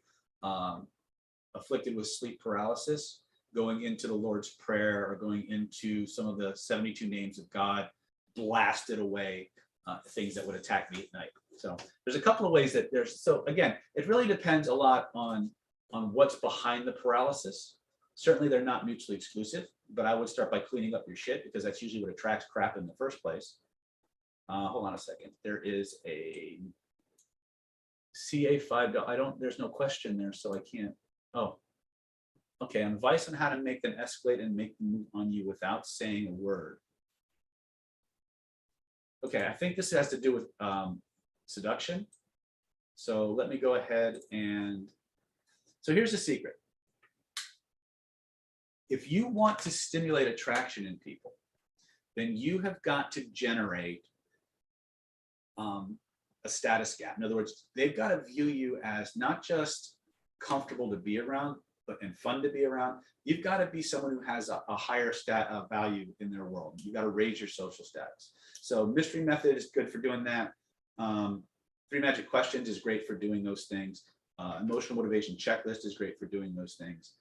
afflicted with sleep paralysis, going into the Lord's Prayer or going into some of the 72 names of God, blasted away things that would attack me at night. So there's a couple of ways that there's, so again, it really depends a lot on what's behind the paralysis. Certainly they're not mutually exclusive, but I would start by cleaning up your shit, because that's usually what attracts crap in the first place. Hold on a second. There is a CA5, there's no question there, so I can't. Oh, okay. Advice on how to make them escalate and make them move on you without saying a word. Okay, I think this has to do with seduction. So let me go ahead and, so here's the secret. If you want to stimulate attraction in people, then you have got to generate a status gap. In other words, they've got to view you as not just comfortable to be around, but and fun to be around. You've got to be someone who has a higher value in their world. You've got to raise your social status. So mystery method is good for doing that. 3 magic questions is great for doing those things. Emotional motivation checklist is great for doing those things.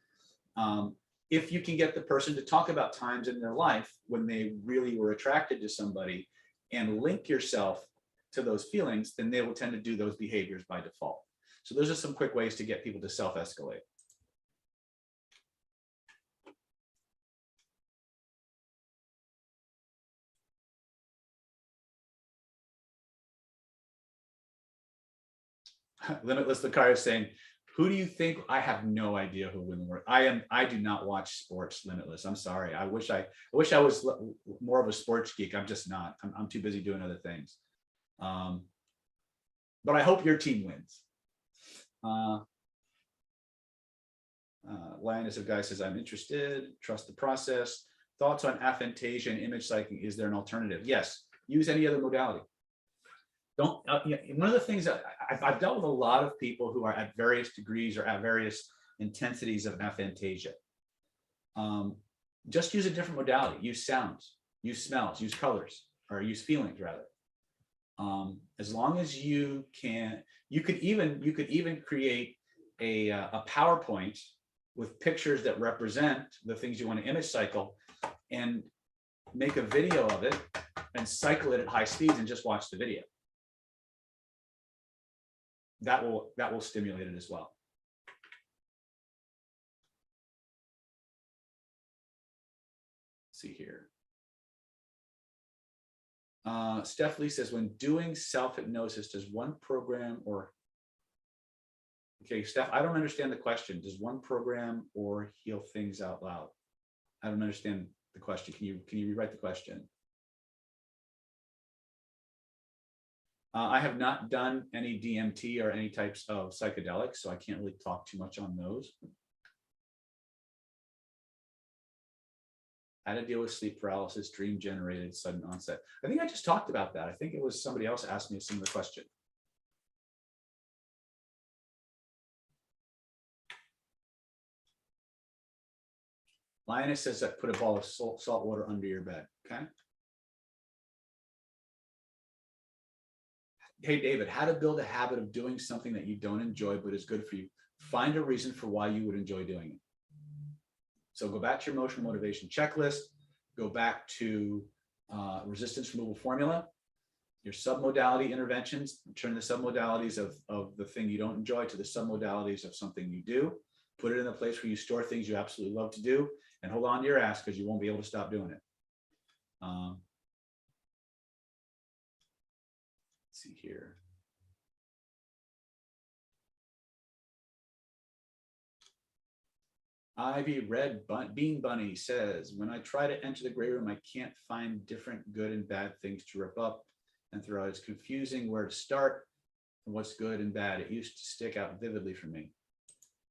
If you can get the person to talk about times in their life when they really were attracted to somebody and link yourself to those feelings, then they will tend to do those behaviors by default. So those are some quick ways to get people to self-escalate. Limitless Lakar is saying, who do you think? I have no idea who will win. I do not watch sports, Limitless. I'm sorry. I wish I was more of a sports geek. I'm just not. I'm too busy doing other things. But I hope your team wins. Lioness of Guy says, I'm interested. Trust the process. Thoughts on aphantasia and image psyching. Is there an alternative? Yes. Use any other modality. Don't, one of the things that I've dealt with a lot of people who are at various degrees or at various intensities of aphantasia. Just use a different modality. Use sounds, use smells, use colors, or use feelings rather. As long as you can, you could even create a PowerPoint with pictures that represent the things you want to image cycle, and make a video of it and cycle it at high speeds and just watch the video. That will stimulate it as well. Let's see here. Steph Lee says, when doing self-hypnosis, does one program or, okay, Steph, I don't understand the question. Does one program or heal things out loud? I don't understand the question. Can you rewrite the question? I have not done any DMT or any types of psychedelics, so I can't really talk too much on those. How to deal with sleep paralysis, dream generated, sudden onset. I think I just talked about that. I think it was somebody else asked me a similar question. Lioness says that put a ball of salt water under your bed. Okay. Hey, David, how to build a habit of doing something that you don't enjoy but is good for you. Find a reason for why you would enjoy doing it. So go back to your emotional motivation checklist, go back to resistance removal formula, your submodality interventions, turn the submodalities of the thing you don't enjoy to the submodalities of something you do, put it in a place where you store things you absolutely love to do, and hold on to your ass because you won't be able to stop doing it. See here. Ivy Red Bean Bunny says, when I try to enter the gray room, I can't find different good and bad things to rip up and throw out. It's confusing where to start and what's good and bad. It used to stick out vividly for me.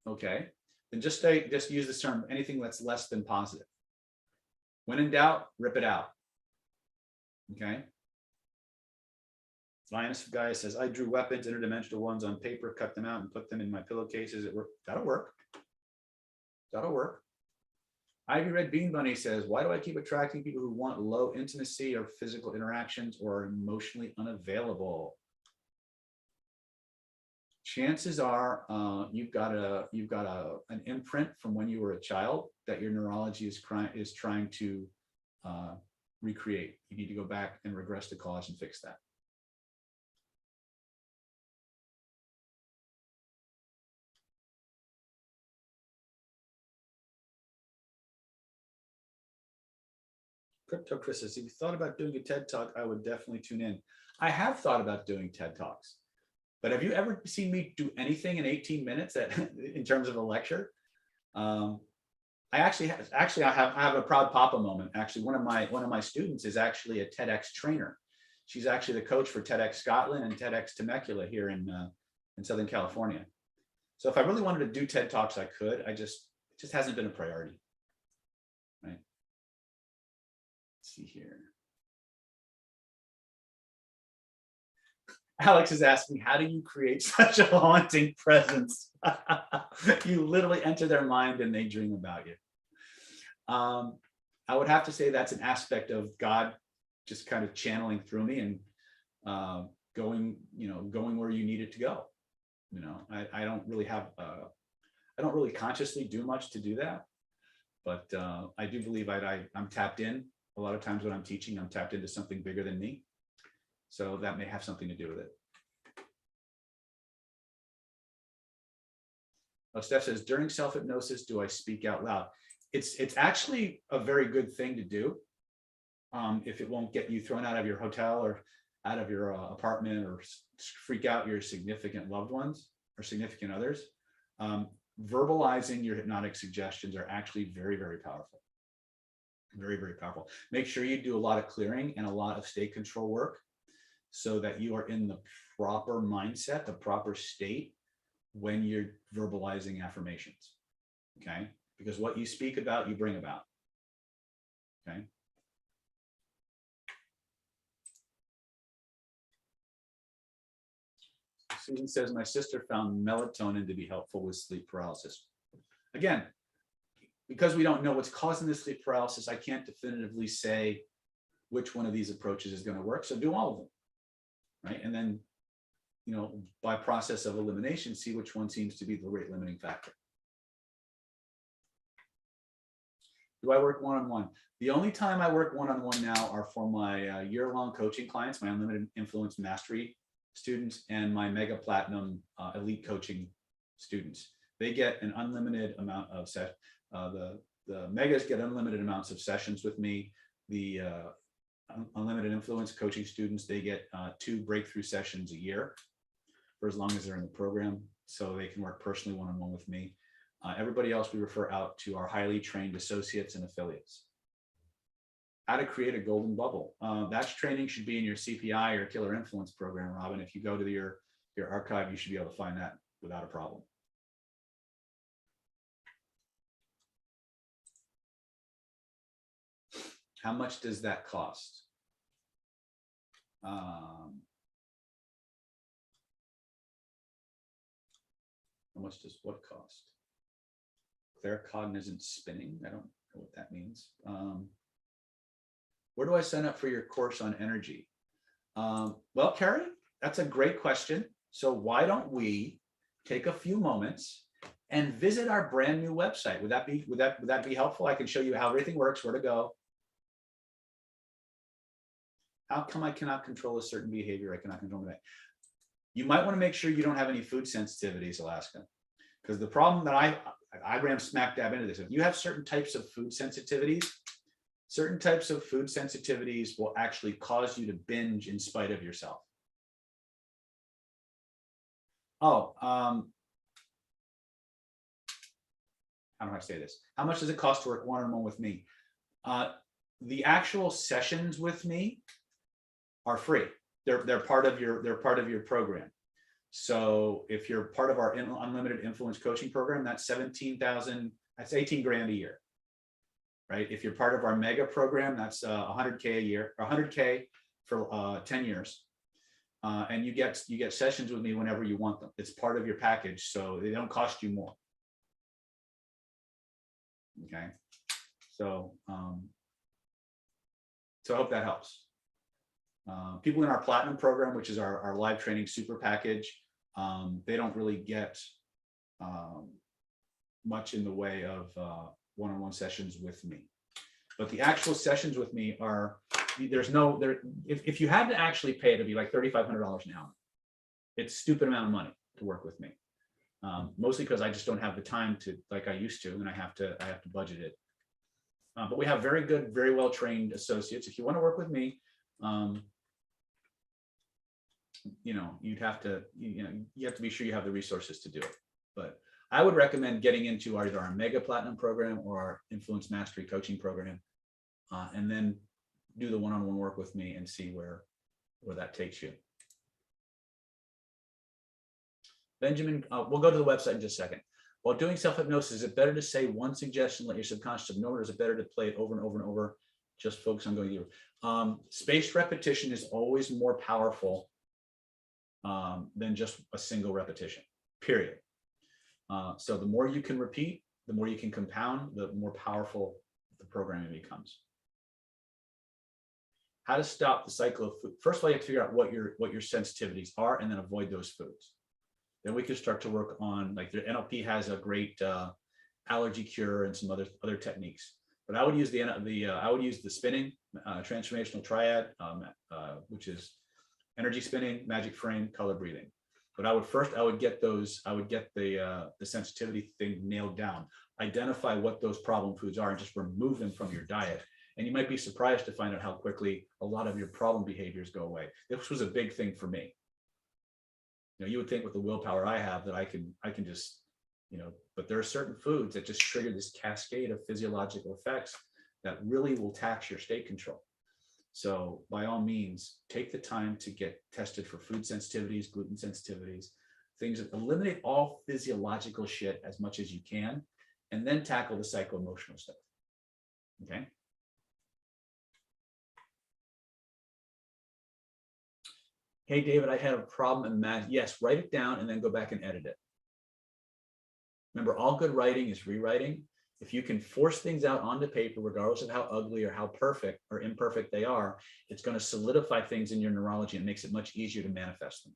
Okay, then just use this term, anything that's less than positive. When in doubt, rip it out. Okay. Linus Guy says, I drew weapons, interdimensional ones on paper, cut them out and put them in my pillowcases. That'll work. That'll work. Ivy Red Bean Bunny says, why do I keep attracting people who want low intimacy or physical interactions or are emotionally unavailable? Chances are you've got an imprint from when you were a child that your neurology is trying to recreate. You need to go back and regress the cause and fix that. Crypto Chris says, if you thought about doing a TED Talk, I would definitely tune in. I have thought about doing TED Talks, but have you ever seen me do anything in 18 minutes in terms of a lecture? I have a proud papa moment. Actually, one of my students is actually a TEDx trainer. She's actually the coach for TEDx Scotland and TEDx Temecula here in Southern California. So if I really wanted to do TED Talks, I could. It just hasn't been a priority. Right. Let's see here. Alex is asking, how do you create such a haunting presence? You literally enter their mind and they dream about you. I would have to say that's an aspect of God just kind of channeling through me and going where you need it to go. I don't really have, I don't really consciously do much to do that, but I do believe I'm tapped in. A lot of times when I'm teaching, I'm tapped into something bigger than me. So that may have something to do with it. Steph says, during self-hypnosis, do I speak out loud? It's actually a very good thing to do if it won't get you thrown out of your hotel or out of your apartment or freak out your significant loved ones or significant others. Verbalizing your hypnotic suggestions are actually very, very powerful. Very, very powerful. Make sure you do a lot of clearing and a lot of state control work so that you are in the proper mindset, the proper state when you're verbalizing affirmations. Okay. Because what you speak about, you bring about. Okay. Susan says, my sister found melatonin to be helpful with sleep paralysis. Again, because we don't know what's causing the sleep paralysis, I can't definitively say which one of these approaches is going to work. So do all of them, right? And then, by process of elimination, see which one seems to be the rate limiting factor. Do I work one-on-one? The only time I work one-on-one now are for my year-long coaching clients, my Unlimited Influence Mastery students, and my Mega Platinum Elite Coaching students. They get an unlimited amount of the megas get unlimited amounts of sessions with me. The Unlimited Influence coaching students, they get 2 breakthrough sessions a year for as long as they're in the program, so they can work personally one-on-one with me. Everybody else we refer out to our highly trained associates and affiliates. How to create a golden bubble. That training should be in your CPI or Killer Influence program, Robin. If you go to your archive, you should be able to find that without a problem. How much does that cost? How much does what cost? Claircognizant spinning. I don't know what that means. Where do I sign up for your course on energy? Well, Carrie, that's a great question. So why don't we take a few moments and visit our brand new website? Would that be helpful? I can show you how everything works, where to go. How come I cannot control a certain behavior? I cannot control that. You might want to make sure you don't have any food sensitivities, Alaska, because the problem that I ran smack dab into this. If you have certain types of food sensitivities will actually cause you to binge in spite of yourself. Oh, how do I say this? How much does it cost to work one-on-one with me? The actual sessions with me are free. They're part of your program. So if you're part of our unlimited influence coaching program, that's 17,000. That's 18 grand a year, right? If you're part of our mega program, that's 100K a year, or 100K for 10 years. And you get sessions with me whenever you want them. It's part of your package, so they don't cost you more. Okay, so I hope that helps. People in our platinum program, which is our live training super package, they don't really get much in the way of one-on-one sessions with me. But the actual sessions with me are, if you had to actually pay, it'd be like $3,500 an hour. It's a stupid amount of money to work with me. Mostly because I just don't have the time to, like I used to, and I have to budget it. But we have very good, very well-trained associates. If you want to work with me, you know, you have to be sure you have the resources to do it. But I would recommend getting into either our mega platinum program or our influence mastery coaching program, and then do the one-on-one work with me and see where that takes you. Benjamin, we'll go to the website in just a second. While doing self-hypnosis, is it better to say one suggestion, let your subconscious ignore it, or is it better to play it over and over and over, just focus on going through? Spaced repetition is always more powerful than just a single repetition, period. So the more you can repeat, the more you can compound, the more powerful the programming becomes. How to stop the cycle of food. First of all, you have to figure out what your sensitivities are and then avoid those foods. Then we can start to work on, like, the NLP has a great allergy cure and some other techniques. But I would use the spinning, transformational triad, which is energy spinning, magic frame, color breathing. But I would get the sensitivity thing nailed down, identify what those problem foods are, and just remove them from your diet. And you might be surprised to find out how quickly a lot of your problem behaviors go away. This was a big thing for me. You know, you would think with the willpower I have that I can just, you know, but there are certain foods that just trigger this cascade of physiological effects that really will tax your state control. So by all means, take the time to get tested for food sensitivities, gluten sensitivities, things that eliminate all physiological shit as much as you can, and then tackle the psycho-emotional stuff. Okay. Hey, David, I had a problem in math. Yes, write it down and then go back and edit it. Remember, all good writing is rewriting. If you can force things out onto paper, regardless of how ugly or how perfect or imperfect they are, it's going to solidify things in your neurology and makes it much easier to manifest them.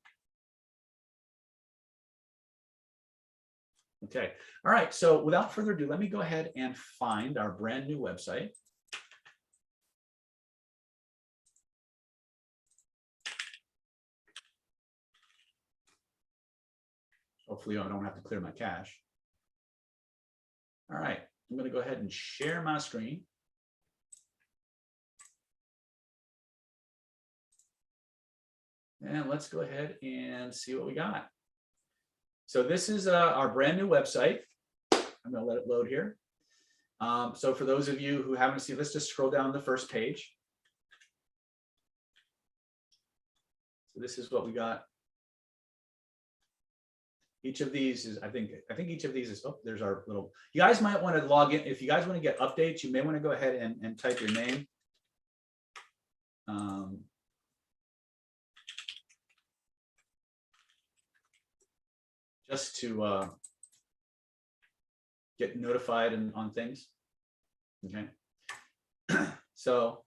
Okay. All right. So without further ado, let me go ahead and find our brand new website. Hopefully I don't have to clear my cache. All right. I'm going to go ahead and share my screen. And let's go ahead and see what we got. So this is our brand new website. I'm going to let it load here. So for those of you who haven't seen, let's just scroll down the first page. So this is what we got. Each of these is, I think each of these is, oh, there's our little, you guys might want to log in. If you guys want to get updates, you may want to go ahead and type your name. Just to get notified on things. Okay. So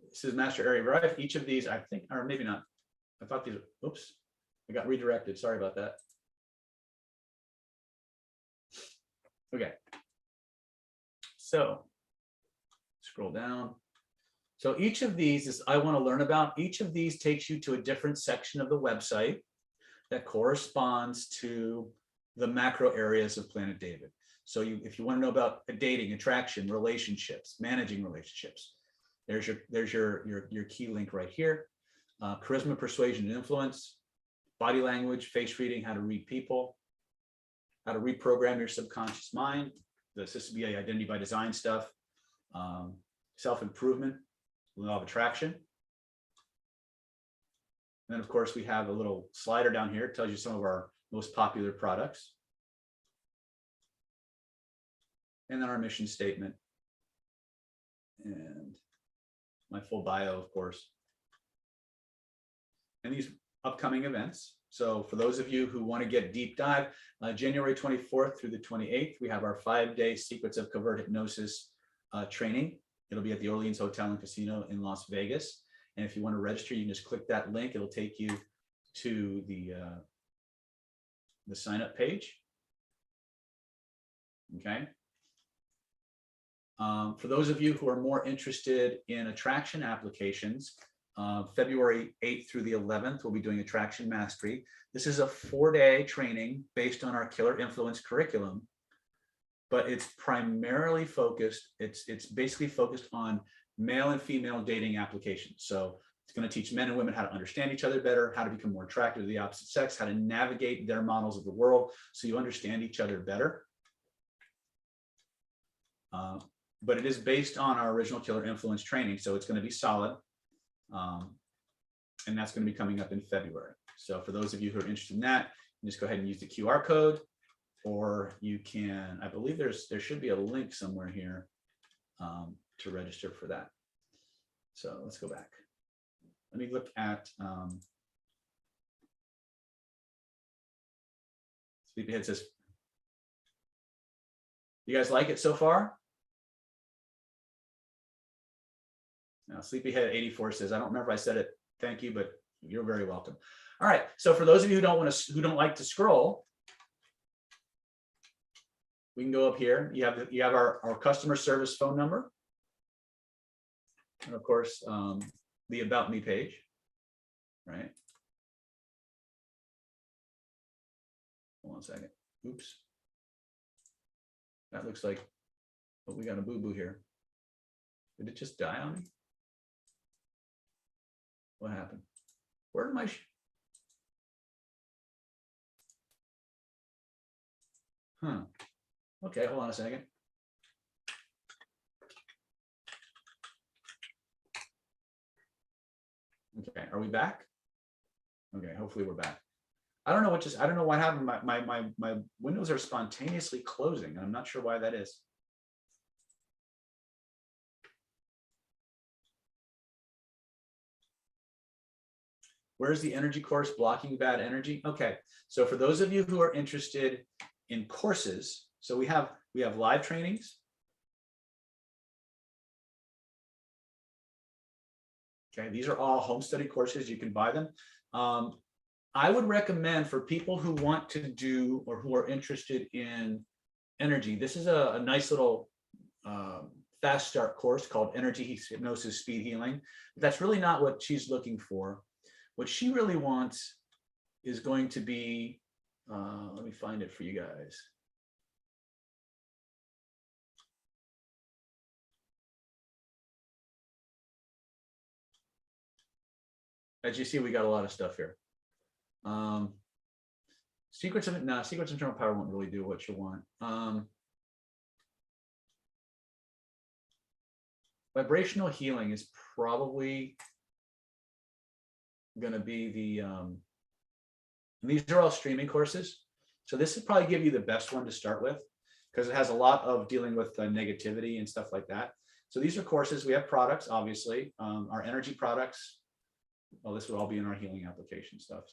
this is master area drive. Each of these, I think, or maybe not. I thought these, oops, I got redirected. Sorry about that. Okay, so scroll down. So each of these is I want to learn about. Each of these takes you to a different section of the website that corresponds to the macro areas of Planet David. So if you want to know about dating, attraction, relationships, managing relationships, there's your key link right here. Charisma, persuasion, and influence, body language, face reading, how to read people, how to reprogram your subconscious mind, CCBA identity by design stuff, self-improvement, law of attraction. And then of course we have a little slider down here. It tells you some of our most popular products. And then our mission statement. And my full bio, of course. And these upcoming events. So for those of you who want to get deep dive, January 24th through the 28th, we have our 5-day Secrets of Covert Hypnosis training. It'll be at the Orleans Hotel and Casino in Las Vegas. And if you want to register, you can just click that link. It'll take you to the sign up page. Okay. For those of you who are more interested in attraction applications, February 8th through the 11th, we'll be doing Attraction Mastery. This is a 4-day training based on our Killer Influence curriculum, but it's primarily focused, it's basically focused on male and female dating applications. So it's going to teach men and women how to understand each other better, how to become more attracted to the opposite sex, how to navigate their models of the world so you understand each other better. But it is based on our original Killer Influence training, so it's going to be solid. And that's going to be coming up in February. So for those of you who are interested in that, you just go ahead and use the QR code, or you can, I believe there should be a link somewhere here to register for that. So let's go back. Let me look at Sleepyhead says, you guys like it so far? Now, Sleepyhead 84 says, I don't remember if I said it. Thank you, but you're very welcome. All right. So for those of you who don't like to scroll, we can go up here. You have our customer service phone number, and of course the About Me page, right? Hold on a second. Oops. That looks like, oh, we got a boo-boo here. Did it just die on me? What happened? Where did my okay, hold on a second. Okay, are we back? Okay, hopefully we're back. I don't know what happened. My windows are spontaneously closing, and I'm not sure why that is. Where's the energy course, Blocking Bad Energy? Okay, so for those of you who are interested in courses, so we have live trainings. Okay, these are all home study courses. You can buy them. I would recommend for people who want to do or who are interested in energy, this is a nice little fast start course called Energy Hypnosis Speed Healing. But that's really not what she's looking for. What she really wants is going to be, let me find it for you guys. As you see, we got a lot of stuff here. Secrets of Internal Power won't really do what you want. Vibrational healing is probably going to be the, these are all streaming courses. So this would probably give you the best one to start with because it has a lot of dealing with negativity and stuff like that. So these are courses. We have products, obviously, our energy products. Well, this would all be in our healing application stuff.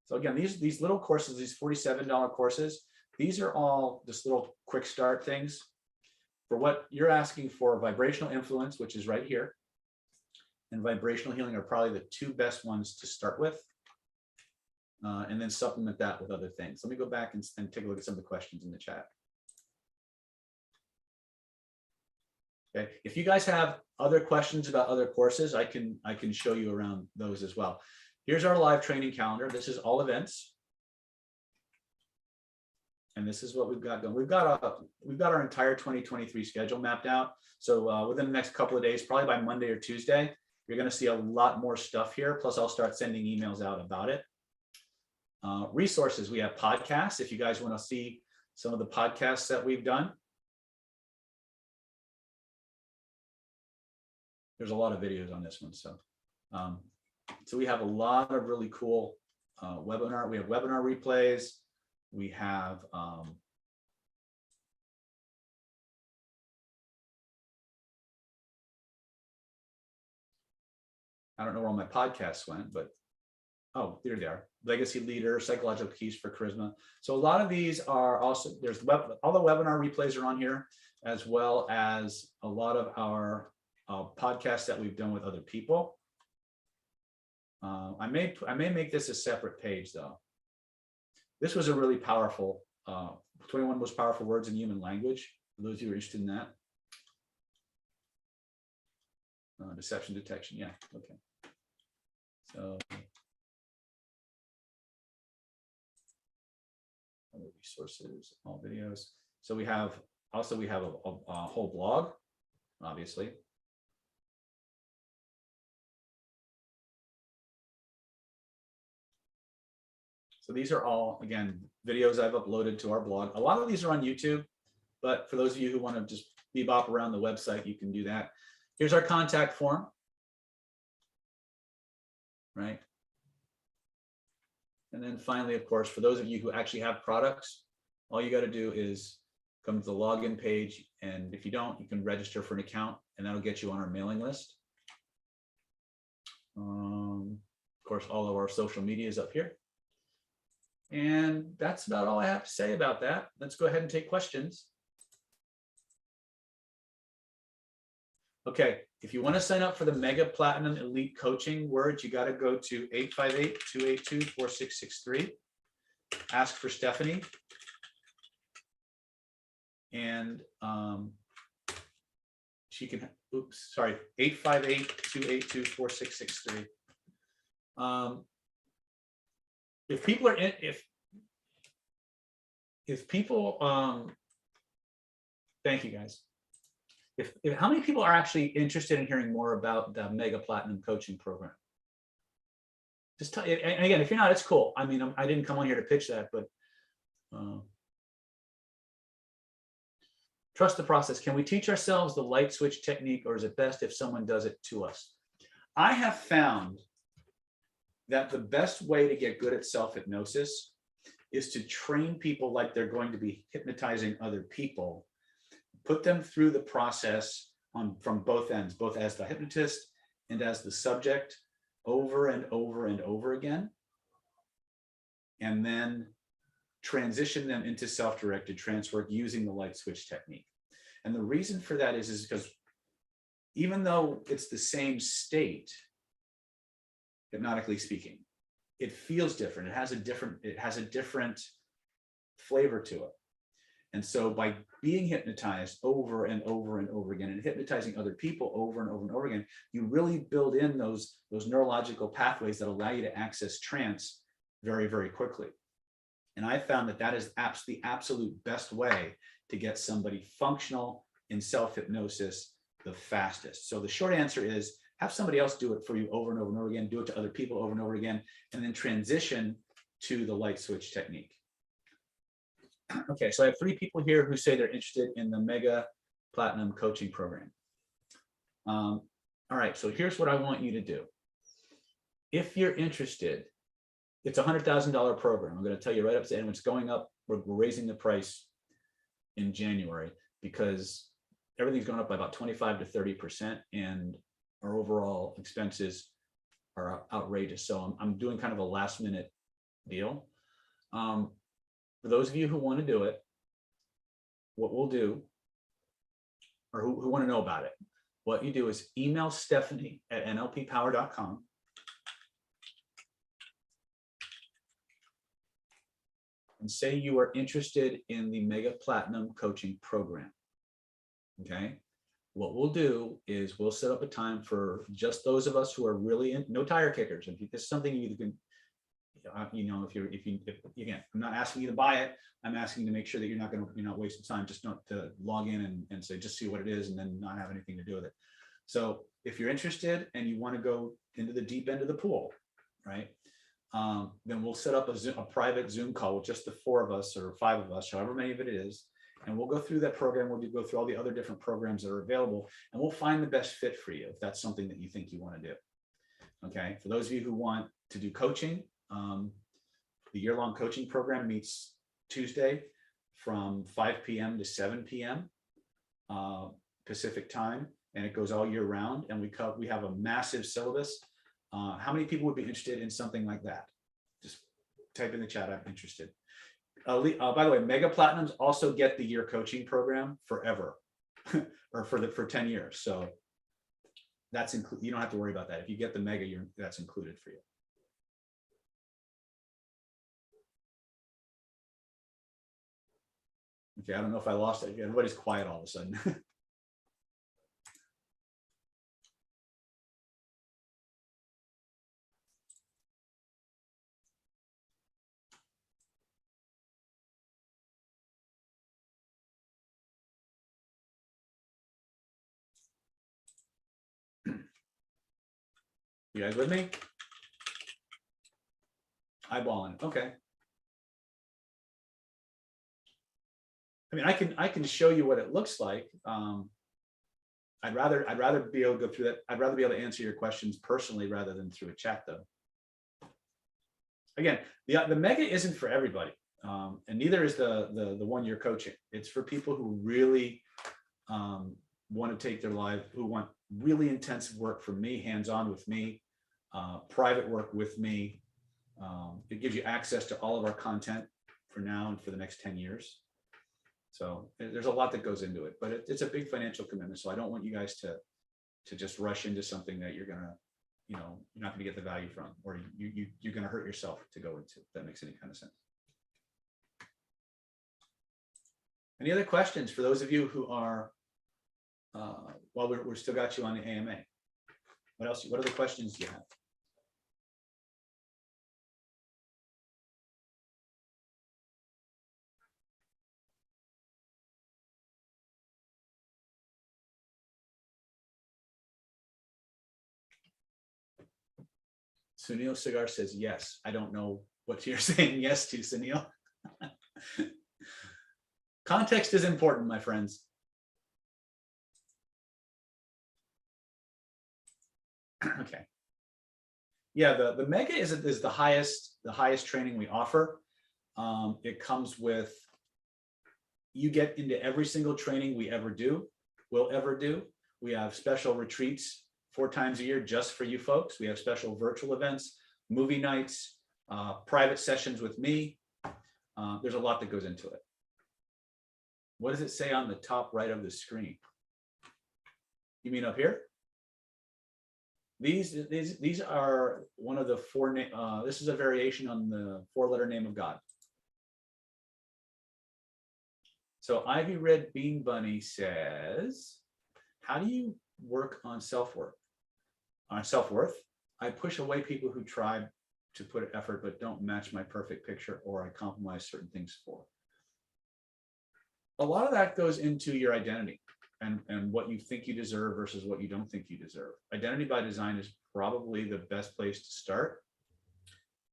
So again, these little courses, these $47 courses, these are all just little quick start things. For what you're asking for, vibrational influence, which is right here, and vibrational healing are probably the two best ones to start with, and then supplement that with other things. Let me go back and take a look at some of the questions in the chat. Okay, if you guys have other questions about other courses, I can show you around those as well. Here's our live training calendar. This is all events. And this is what we've got going. We've got our entire 2023 schedule mapped out. So within the next couple of days, probably by Monday or Tuesday, You're going to see a lot more stuff here. Plus, I'll start sending emails out about it. Resources, we have podcasts. If you guys want to see some of the podcasts that we've done. There's a lot of videos on this one. So we have a lot of really cool webinar. We have webinar replays. We have I don't know where all my podcasts went, but oh, there they are. Legacy Leader, Psychological Keys for Charisma. So a lot of these are also, all the webinar replays are on here, as well as a lot of our podcasts that we've done with other people. I may make this a separate page though. This was a really powerful, 21 most powerful words in human language, for those of you who are interested in that. Deception detection, yeah, okay. So, other resources, all videos. So we have a whole blog, obviously. So these are all, again, videos I've uploaded to our blog. A lot of these are on YouTube, but for those of you who want to just bebop around the website, you can do that. Here's our contact form, right? And then finally, of course, for those of you who actually have products, all you got to do is come to the login page. And if you don't, you can register for an account and that'll get you on our mailing list. Of course, all of our social media is up here. And that's about all I have to say about that. Let's go ahead and take questions. Okay, if you want to sign up for the Mega Platinum Elite Coaching Words, you got to go to 858-282-4663. Ask for Stephanie. And she can, oops, sorry, 858-282-4663. If people are in, if people, thank you guys. If how many people are actually interested in hearing more about the Mega Platinum Coaching Program? Just tell, and again, if you're not, it's cool. I mean, I didn't come on here to pitch that, but trust the process. Can we teach ourselves the light switch technique, or is it best if someone does it to us? I have found that the best way to get good at self-hypnosis is to train people like they're going to be hypnotizing other people, put them through the process from both ends, both as the hypnotist and as the subject, over and over and over again, and then transition them into self-directed trance work using the light switch technique. And the reason for that is because even though it's the same state, hypnotically speaking, it feels different. It has a different flavor to it. And so by being hypnotized over and over and over again and hypnotizing other people over and over and over again, you really build in those neurological pathways that allow you to access trance very, very quickly. And I found that is the absolute best way to get somebody functional in self-hypnosis the fastest. So the short answer is have somebody else do it for you over and over and over again, do it to other people over and over again, and then transition to the light switch technique. Okay, so I have 3 people here who say they're interested in the Mega Platinum Coaching Program. All right, so here's what I want you to do. If you're interested, it's a $100,000 program. I'm going to tell you right up to end. It's going up. We're raising the price in January because everything's going up by about 25 to 30%, and our overall expenses are outrageous. So I'm doing kind of a last minute deal. For those of you who want to do it, what we'll do, or who want to know about it, what you do is email Stephanie at nlppower.com. And say you are interested in the Mega Platinum Coaching Program. Okay. What we'll do is we'll set up a time for just those of us who are really in, no tire kickers. If this is something you can, again, I'm not asking you to buy it. I'm asking you to make sure that you're not wasting time. Just not to log in and say, just see what it is and then not have anything to do with it. So if you're interested and you want to go into the deep end of the pool, right? Then we'll set up a private Zoom call with just the 4 of us or 5 of us, however many of it is. And we'll go through that program. We'll go through all the other different programs that are available, and we'll find the best fit for you if that's something that you think you want to do. Okay. For those of you who want to do coaching, the year-long coaching program meets Tuesday from 5 p.m. to 7 p.m. Pacific time, and it goes all year round. And we have a massive syllabus. How many people would be interested in something like that? Just type in the chat, I'm interested. By the way, Mega Platinums also get the year coaching program forever, or for 10 years. So that's you don't have to worry about that. If you get the Mega, that's included for you. Okay, I don't know if I lost it. Everybody's quiet all of a sudden. You guys with me? Eyeballing. Okay. I mean, I can show you what it looks like. I'd rather be able to go through that. I'd rather be able to answer your questions personally rather than through a chat, though. Again, the Mega isn't for everybody, and neither is the one-year coaching. It's for people who really want to take their life, who want really intensive work from me, hands-on with me, private work with me. It gives you access to all of our content for now and for the next 10 years. So there's a lot that goes into it, but it's a big financial commitment. So I don't want you guys to just rush into something that you're gonna, you're not gonna get the value from, or you're gonna hurt yourself to go into, if that makes any kind of sense. Any other questions for those of you who are, well, we're still got you on the AMA. What else? What other questions do you have? Sunil Cigar says yes. I don't know what you're saying yes to, Sunil. Context is important, my friends. Okay. Yeah, the Mega is the highest training we offer. It comes with, you get into every single training we will ever do. We have special retreats 4 times a year just for you folks. We have special virtual events, movie nights, private sessions with me. There's a lot that goes into it. What does it say on the top right of the screen? You mean up here? These are one of the 4 this is a variation on the 4-letter name of God. So Ivy Red Bean Bunny says, how do you work on self-worth? On self-worth, I push away people who try to put effort but don't match my perfect picture, or I compromise certain things for. A lot of that goes into your identity and what you think you deserve versus what you don't think you deserve. Identity by Design is probably the best place to start.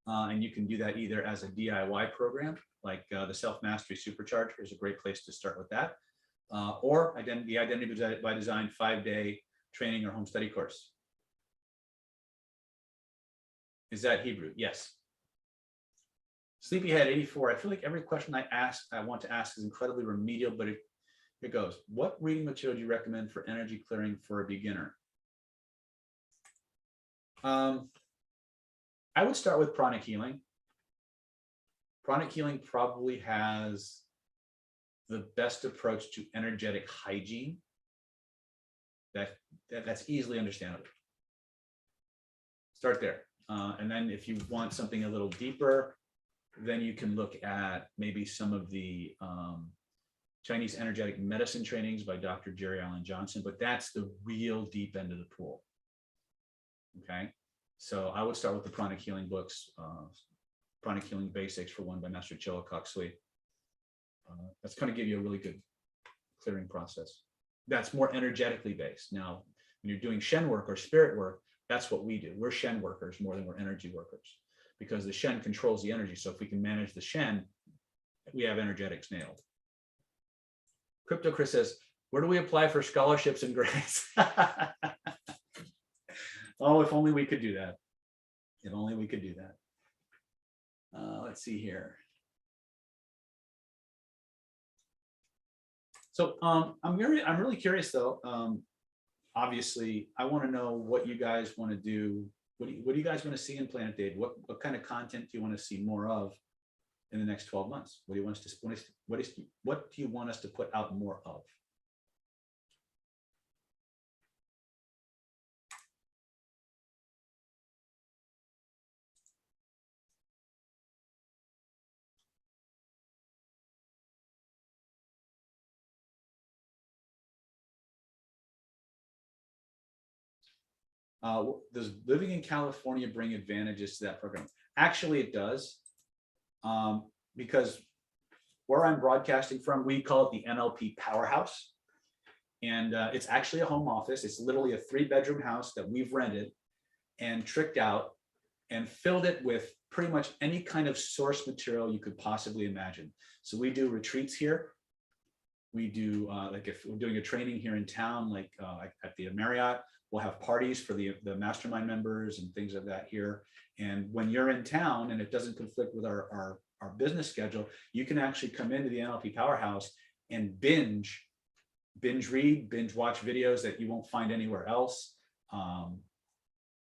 And you can do that either as a DIY program, like the Self-Mastery Supercharger is a great place to start with that, or the Identity by Design 5-day training or home study course. Is that Hebrew? Yes. Sleepyhead 84. I feel like every question I want to ask is incredibly remedial, but it goes. What reading material do you recommend for energy clearing for a beginner? I would start with pranic healing. Pranic healing probably has the best approach to energetic hygiene. That's easily understandable. Start there. And then if you want something a little deeper, then you can look at maybe some of the Chinese energetic medicine trainings by Dr. Jerry Allen Johnson, but that's the real deep end of the pool. Okay, so I would start with the pranic healing books, Pranic Healing Basics for one by Master Chillicock Sui. That's going to give you a really good clearing process. That's more energetically based. Now, When you're doing Shen work or spirit work, that's what we do. We're Shen workers more than we're energy workers, because the Shen controls the energy. So if we can manage the Shen, we have energetics nailed. Crypto Chris says, where do we apply for scholarships and grants? Oh, if only we could do that. If only we could do that. Let's see here. So I'm really curious though. Obviously, I want to know what you guys want to do. What do you guys want to see in Planet Dave? What kind of content do you want to see more of in the next 12 months? What do you want us to what do you want us to put out more of? Does living in California bring advantages to that program? Actually, it does, because where I'm broadcasting from, we call it the NLP Powerhouse. And it's actually a home office. It's literally a 3-bedroom house that we've rented and tricked out and filled it with pretty much any kind of source material you could possibly imagine. So we do retreats here. We do, like if we're doing a training here in town, like at the Marriott, we'll have parties for the mastermind members and things like that here. And when you're in town and it doesn't conflict with our business schedule, you can actually come into the NLP Powerhouse and binge read, binge watch videos that you won't find anywhere else.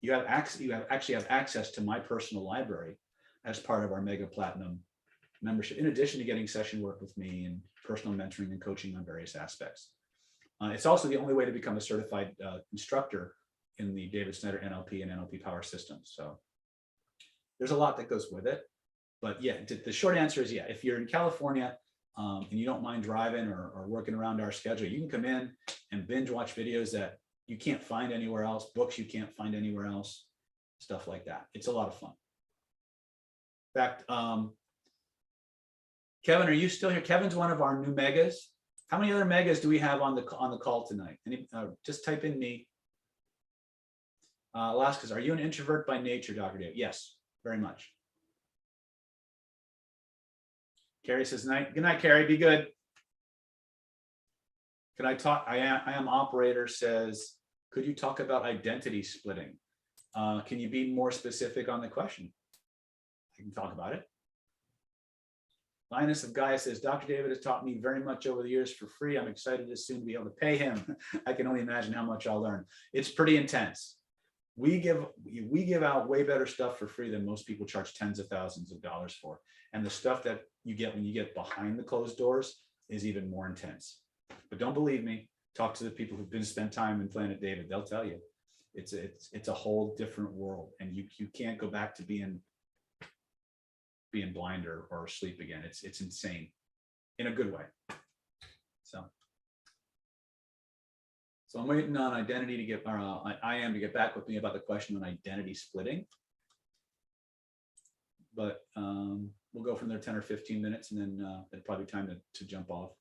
You actually have access to my personal library as part of our Mega Platinum membership, in addition to getting session work with me and personal mentoring and coaching on various aspects. It's also the only way to become a certified instructor in the David Snyder NLP and NLP Power systems. So there's a lot that goes with it. But yeah, the short answer is yeah, if you're in California and you don't mind driving or working around our schedule, you can come in and binge watch videos that you can't find anywhere else, books you can't find anywhere else, stuff like that. It's a lot of fun. In fact, Kevin, are you still here? Kevin's one of our new megas. How many other megas do we have on the call tonight? Just type in me. Alaska's, are you an introvert by nature, Dr. Dave? Yes, very much. Carrie says, good night, Carrie, be good. Can I talk? I am operator says, could you talk about identity splitting? Can you be more specific on the question? I can talk about it. Linus of Gaia says, Dr. David has taught me very much over the years for free. I'm excited to soon be able to pay him. I can only imagine how much I'll learn. It's pretty intense. We give out way better stuff for free than most people charge tens of thousands of dollars for. And the stuff that you get when you get behind the closed doors is even more intense. But don't believe me, talk to the people who've spent time in Planet David. They'll tell you it's a whole different world, and you can't go back to being blind or asleep again. It's insane in a good way. So I'm waiting on identity to get, I am to get back with me about the question on identity splitting. But we'll go from there 10 or 15 minutes, and then it'll probably be time to jump off.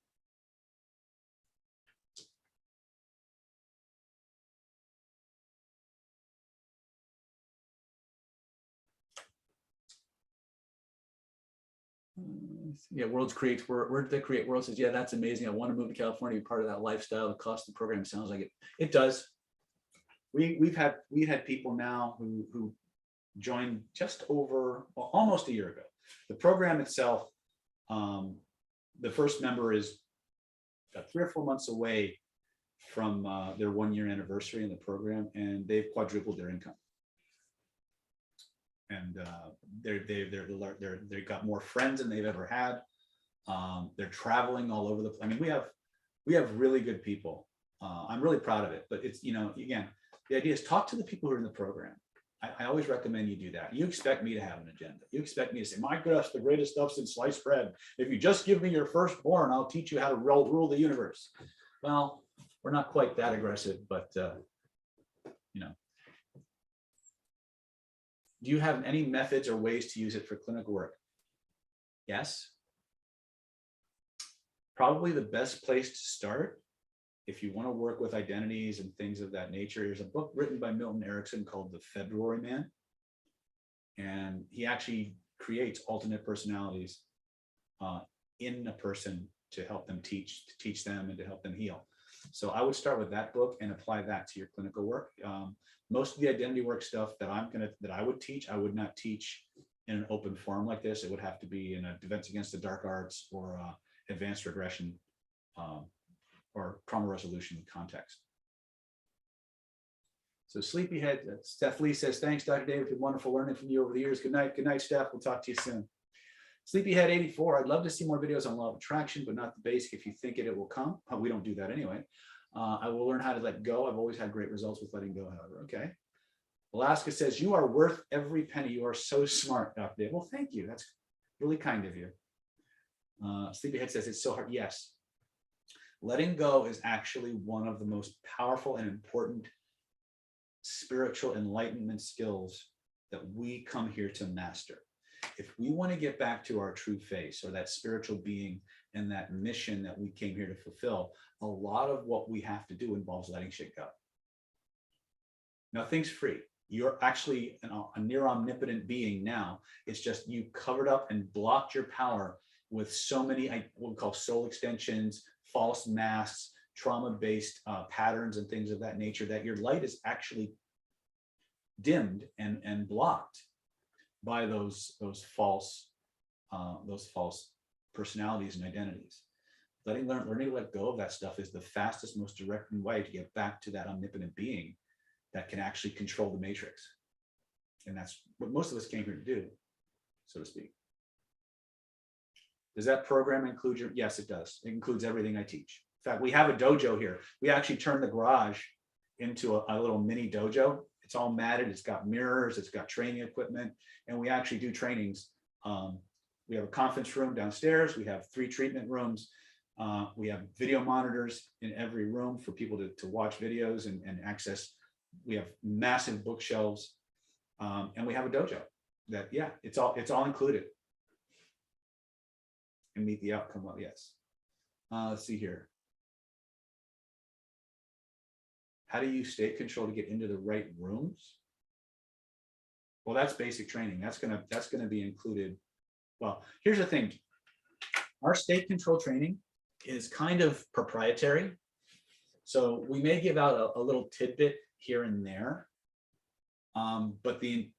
Yeah, Worlds creates, where did they create Worlds? Says, yeah, that's amazing. I want to move to California, be part of that lifestyle. The cost of the program sounds like it does. We've had people now who joined just over, well, almost a year ago. The program itself, the first member is 3 or 4 months away from their 1-year anniversary in the program, and they've quadrupled their income. And they've got more friends than they've ever had. They're traveling all over the place. I mean, we have really good people. I'm really proud of it. But it's, again, the idea is talk to the people who are in the program. I always recommend you do that. You expect me to have an agenda. You expect me to say, my gosh, the greatest stuff since sliced bread. If you just give me your firstborn, I'll teach you how to rule the universe. Well, we're not quite that aggressive, but do you have any methods or ways to use it for clinical work? Yes. Probably the best place to start if you want to work with identities and things of that nature, there's a book written by Milton Erickson called The February Man. And he actually creates alternate personalities in a person to help them teach them and to help them heal. So I would start with that book and apply that to your clinical work. Most of the identity work stuff that I would teach, I would not teach in an open forum like this. It would have to be in a Defense Against the Dark Arts or advanced regression or trauma resolution context. So Sleepyhead, Steph Lee says, thanks, Dr. David, been wonderful learning from you over the years. Good night, Steph. We'll talk to you soon. Sleepyhead 84, I'd love to see more videos on law of attraction, but not the basic. If you think it will come. We don't do that anyway. I will learn how to let go. I've always had great results with letting go, however. Okay. Alaska says, you are worth every penny. You are so smart, Dr. David. Well, thank you. That's really kind of you. Sleepyhead says, it's so hard. Yes. Letting go is actually one of the most powerful and important spiritual enlightenment skills that we come here to master. If we want to get back to our true face or that spiritual being and that mission that we came here to fulfill, a lot of what we have to do involves letting shit go. Nothing's free. You're actually a near omnipotent being now. It's just you covered up and blocked your power with so many what we call soul extensions, false masks, trauma-based patterns and things of that nature, that your light is actually dimmed and blocked by those false personalities and identities. Learning to let go of that stuff is the fastest, most direct way to get back to that omnipotent being that can actually control the matrix. And that's what most of us came here to do, so to speak. Does that program include your? Yes, it does. It includes everything I teach. In fact, we have a dojo here. We actually turned the garage into a little mini dojo. It's all matted. It's got mirrors. It's got training equipment. And we actually do trainings. We have a conference room downstairs. We have 3 treatment rooms. We have video monitors in every room for people to watch videos and access. We have massive bookshelves. And we have a dojo that, yeah, it's all included. And meet the outcome well, yes. Let's see here. How do you state control to get into the right rooms? Well, that's basic training. That's gonna be included. Well, here's the thing. Our state control training is kind of proprietary. So we may give out a little tidbit here and there. But the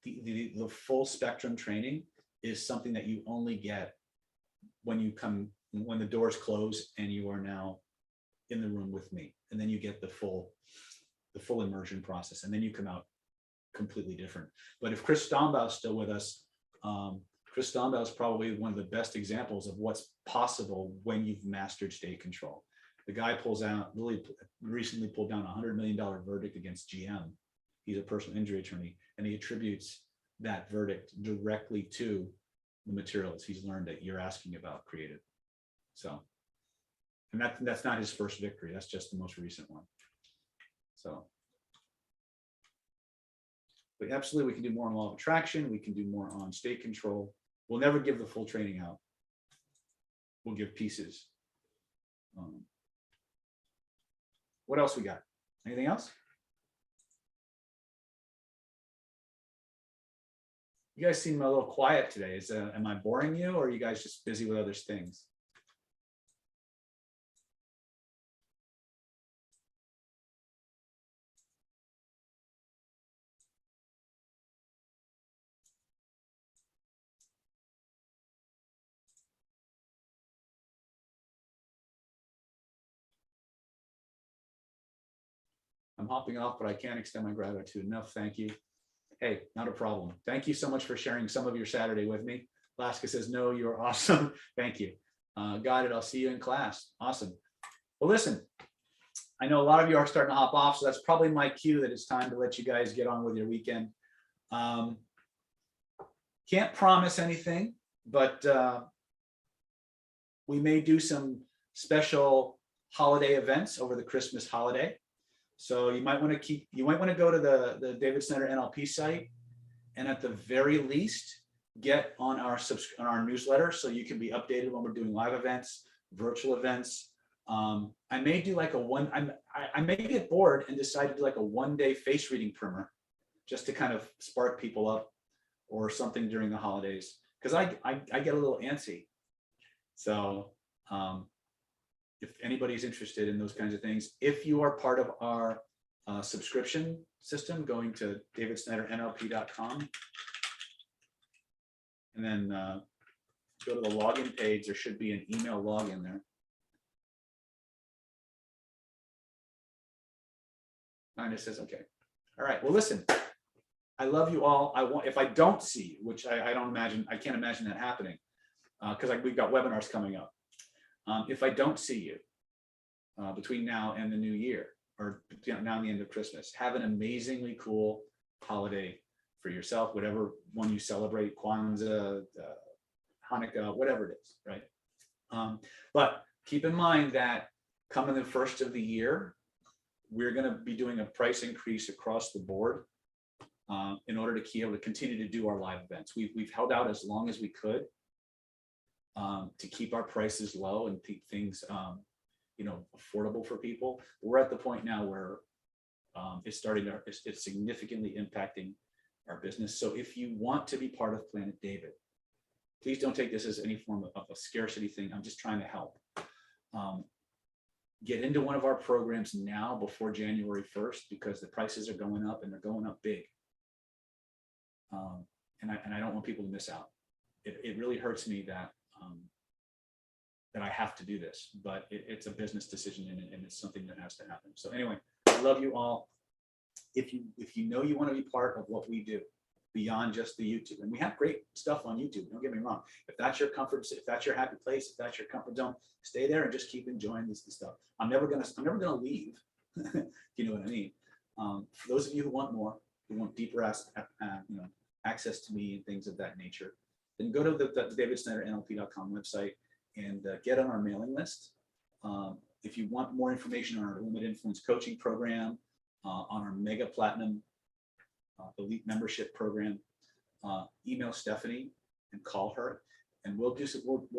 full spectrum training is something that you only get when the doors close and you are now in the room with me, and then you get the full immersion process, and then you come out completely different. But if Chris Stombaugh is still with us, Chris Stombaugh is probably one of the best examples of what's possible when you've mastered state control. The guy really recently pulled down a $100 million verdict against GM. He's a personal injury attorney, and he attributes that verdict directly to the materials he's learned that you're asking about created. So, and that's not his first victory. That's just the most recent one. So, but absolutely, we can do more on law of attraction. We can do more on state control. We'll never give the full training out. We'll give pieces. What else we got? Anything else? You guys seem a little quiet today. Am I boring you, or are you guys just busy with other things? I'm hopping off, but I can't extend my gratitude enough. Thank you. Hey, not a problem. Thank you so much for sharing some of your Saturday with me. Alaska says, no, you're awesome. Thank you. Got it. I'll see you in class. Awesome. Well, listen, I know a lot of you are starting to hop off, so that's probably my cue that it's time to let you guys get on with your weekend. Can't promise anything, but we may do some special holiday events over the Christmas holiday. So you might want to go to the David Snyder NLP site, and at the very least get on our newsletter so you can be updated when we're doing live events, virtual events, I may do like I may get bored and decide to do like a 1-day face reading primer just to kind of spark people up or something during the holidays. Cause I get a little antsy. So if anybody's interested in those kinds of things, if you are part of our subscription system, going to davidsnydernlp.com and then go to the login page, there should be an email login there. And it says, okay. All right. Well, listen, I love you all. If I don't see you, which I don't imagine, I can't imagine that happening because we've got webinars coming up. If I don't see you between now and the new year, or now and the end of Christmas, have an amazingly cool holiday for yourself, whatever one you celebrate, Kwanzaa, Hanukkah, whatever it is, right? But keep in mind that coming the first of the year, we're going to be doing a price increase across the board in order to be able to continue to do our live events. We've held out as long as we could to keep our prices low and keep things affordable for people. We're at the point now where it's significantly impacting our business. So if you want to be part of Planet David, please don't take this as any form of a scarcity thing. I'm just trying to help. Get into one of our programs now before January 1st, because the prices are going up and they're going up big. And I don't want people to miss out. It really hurts me that I have to do this, but it's a business decision and it's something that has to happen. So anyway, I love you all. If you know you want to be part of what we do beyond just the YouTube, and we have great stuff on YouTube, don't get me wrong. If that's your comfort, if that's your happy place, if that's your comfort zone, stay there and just keep enjoying this stuff. I'm never gonna leave. You know what I mean? For those of you who want more, who want deeper access to me and things of that nature, then go to the davidsnydernlp.com website and get on our mailing list. If you want more information on our Limited Influence Coaching Program, on our Mega Platinum Elite Membership Program, email Stephanie and call her, and we'll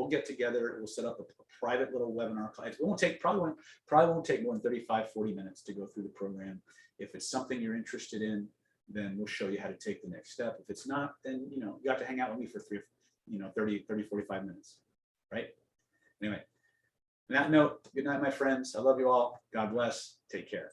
get together. We'll set up a private little webinar. It won't take probably won't take more than 35-40 minutes to go through the program. If it's something you're interested in, then we'll show you how to take the next step. If it's not, then you have to hang out with me for 30, 45 minutes, right? Anyway, on that note, good night, my friends. I love you all. God bless. Take care.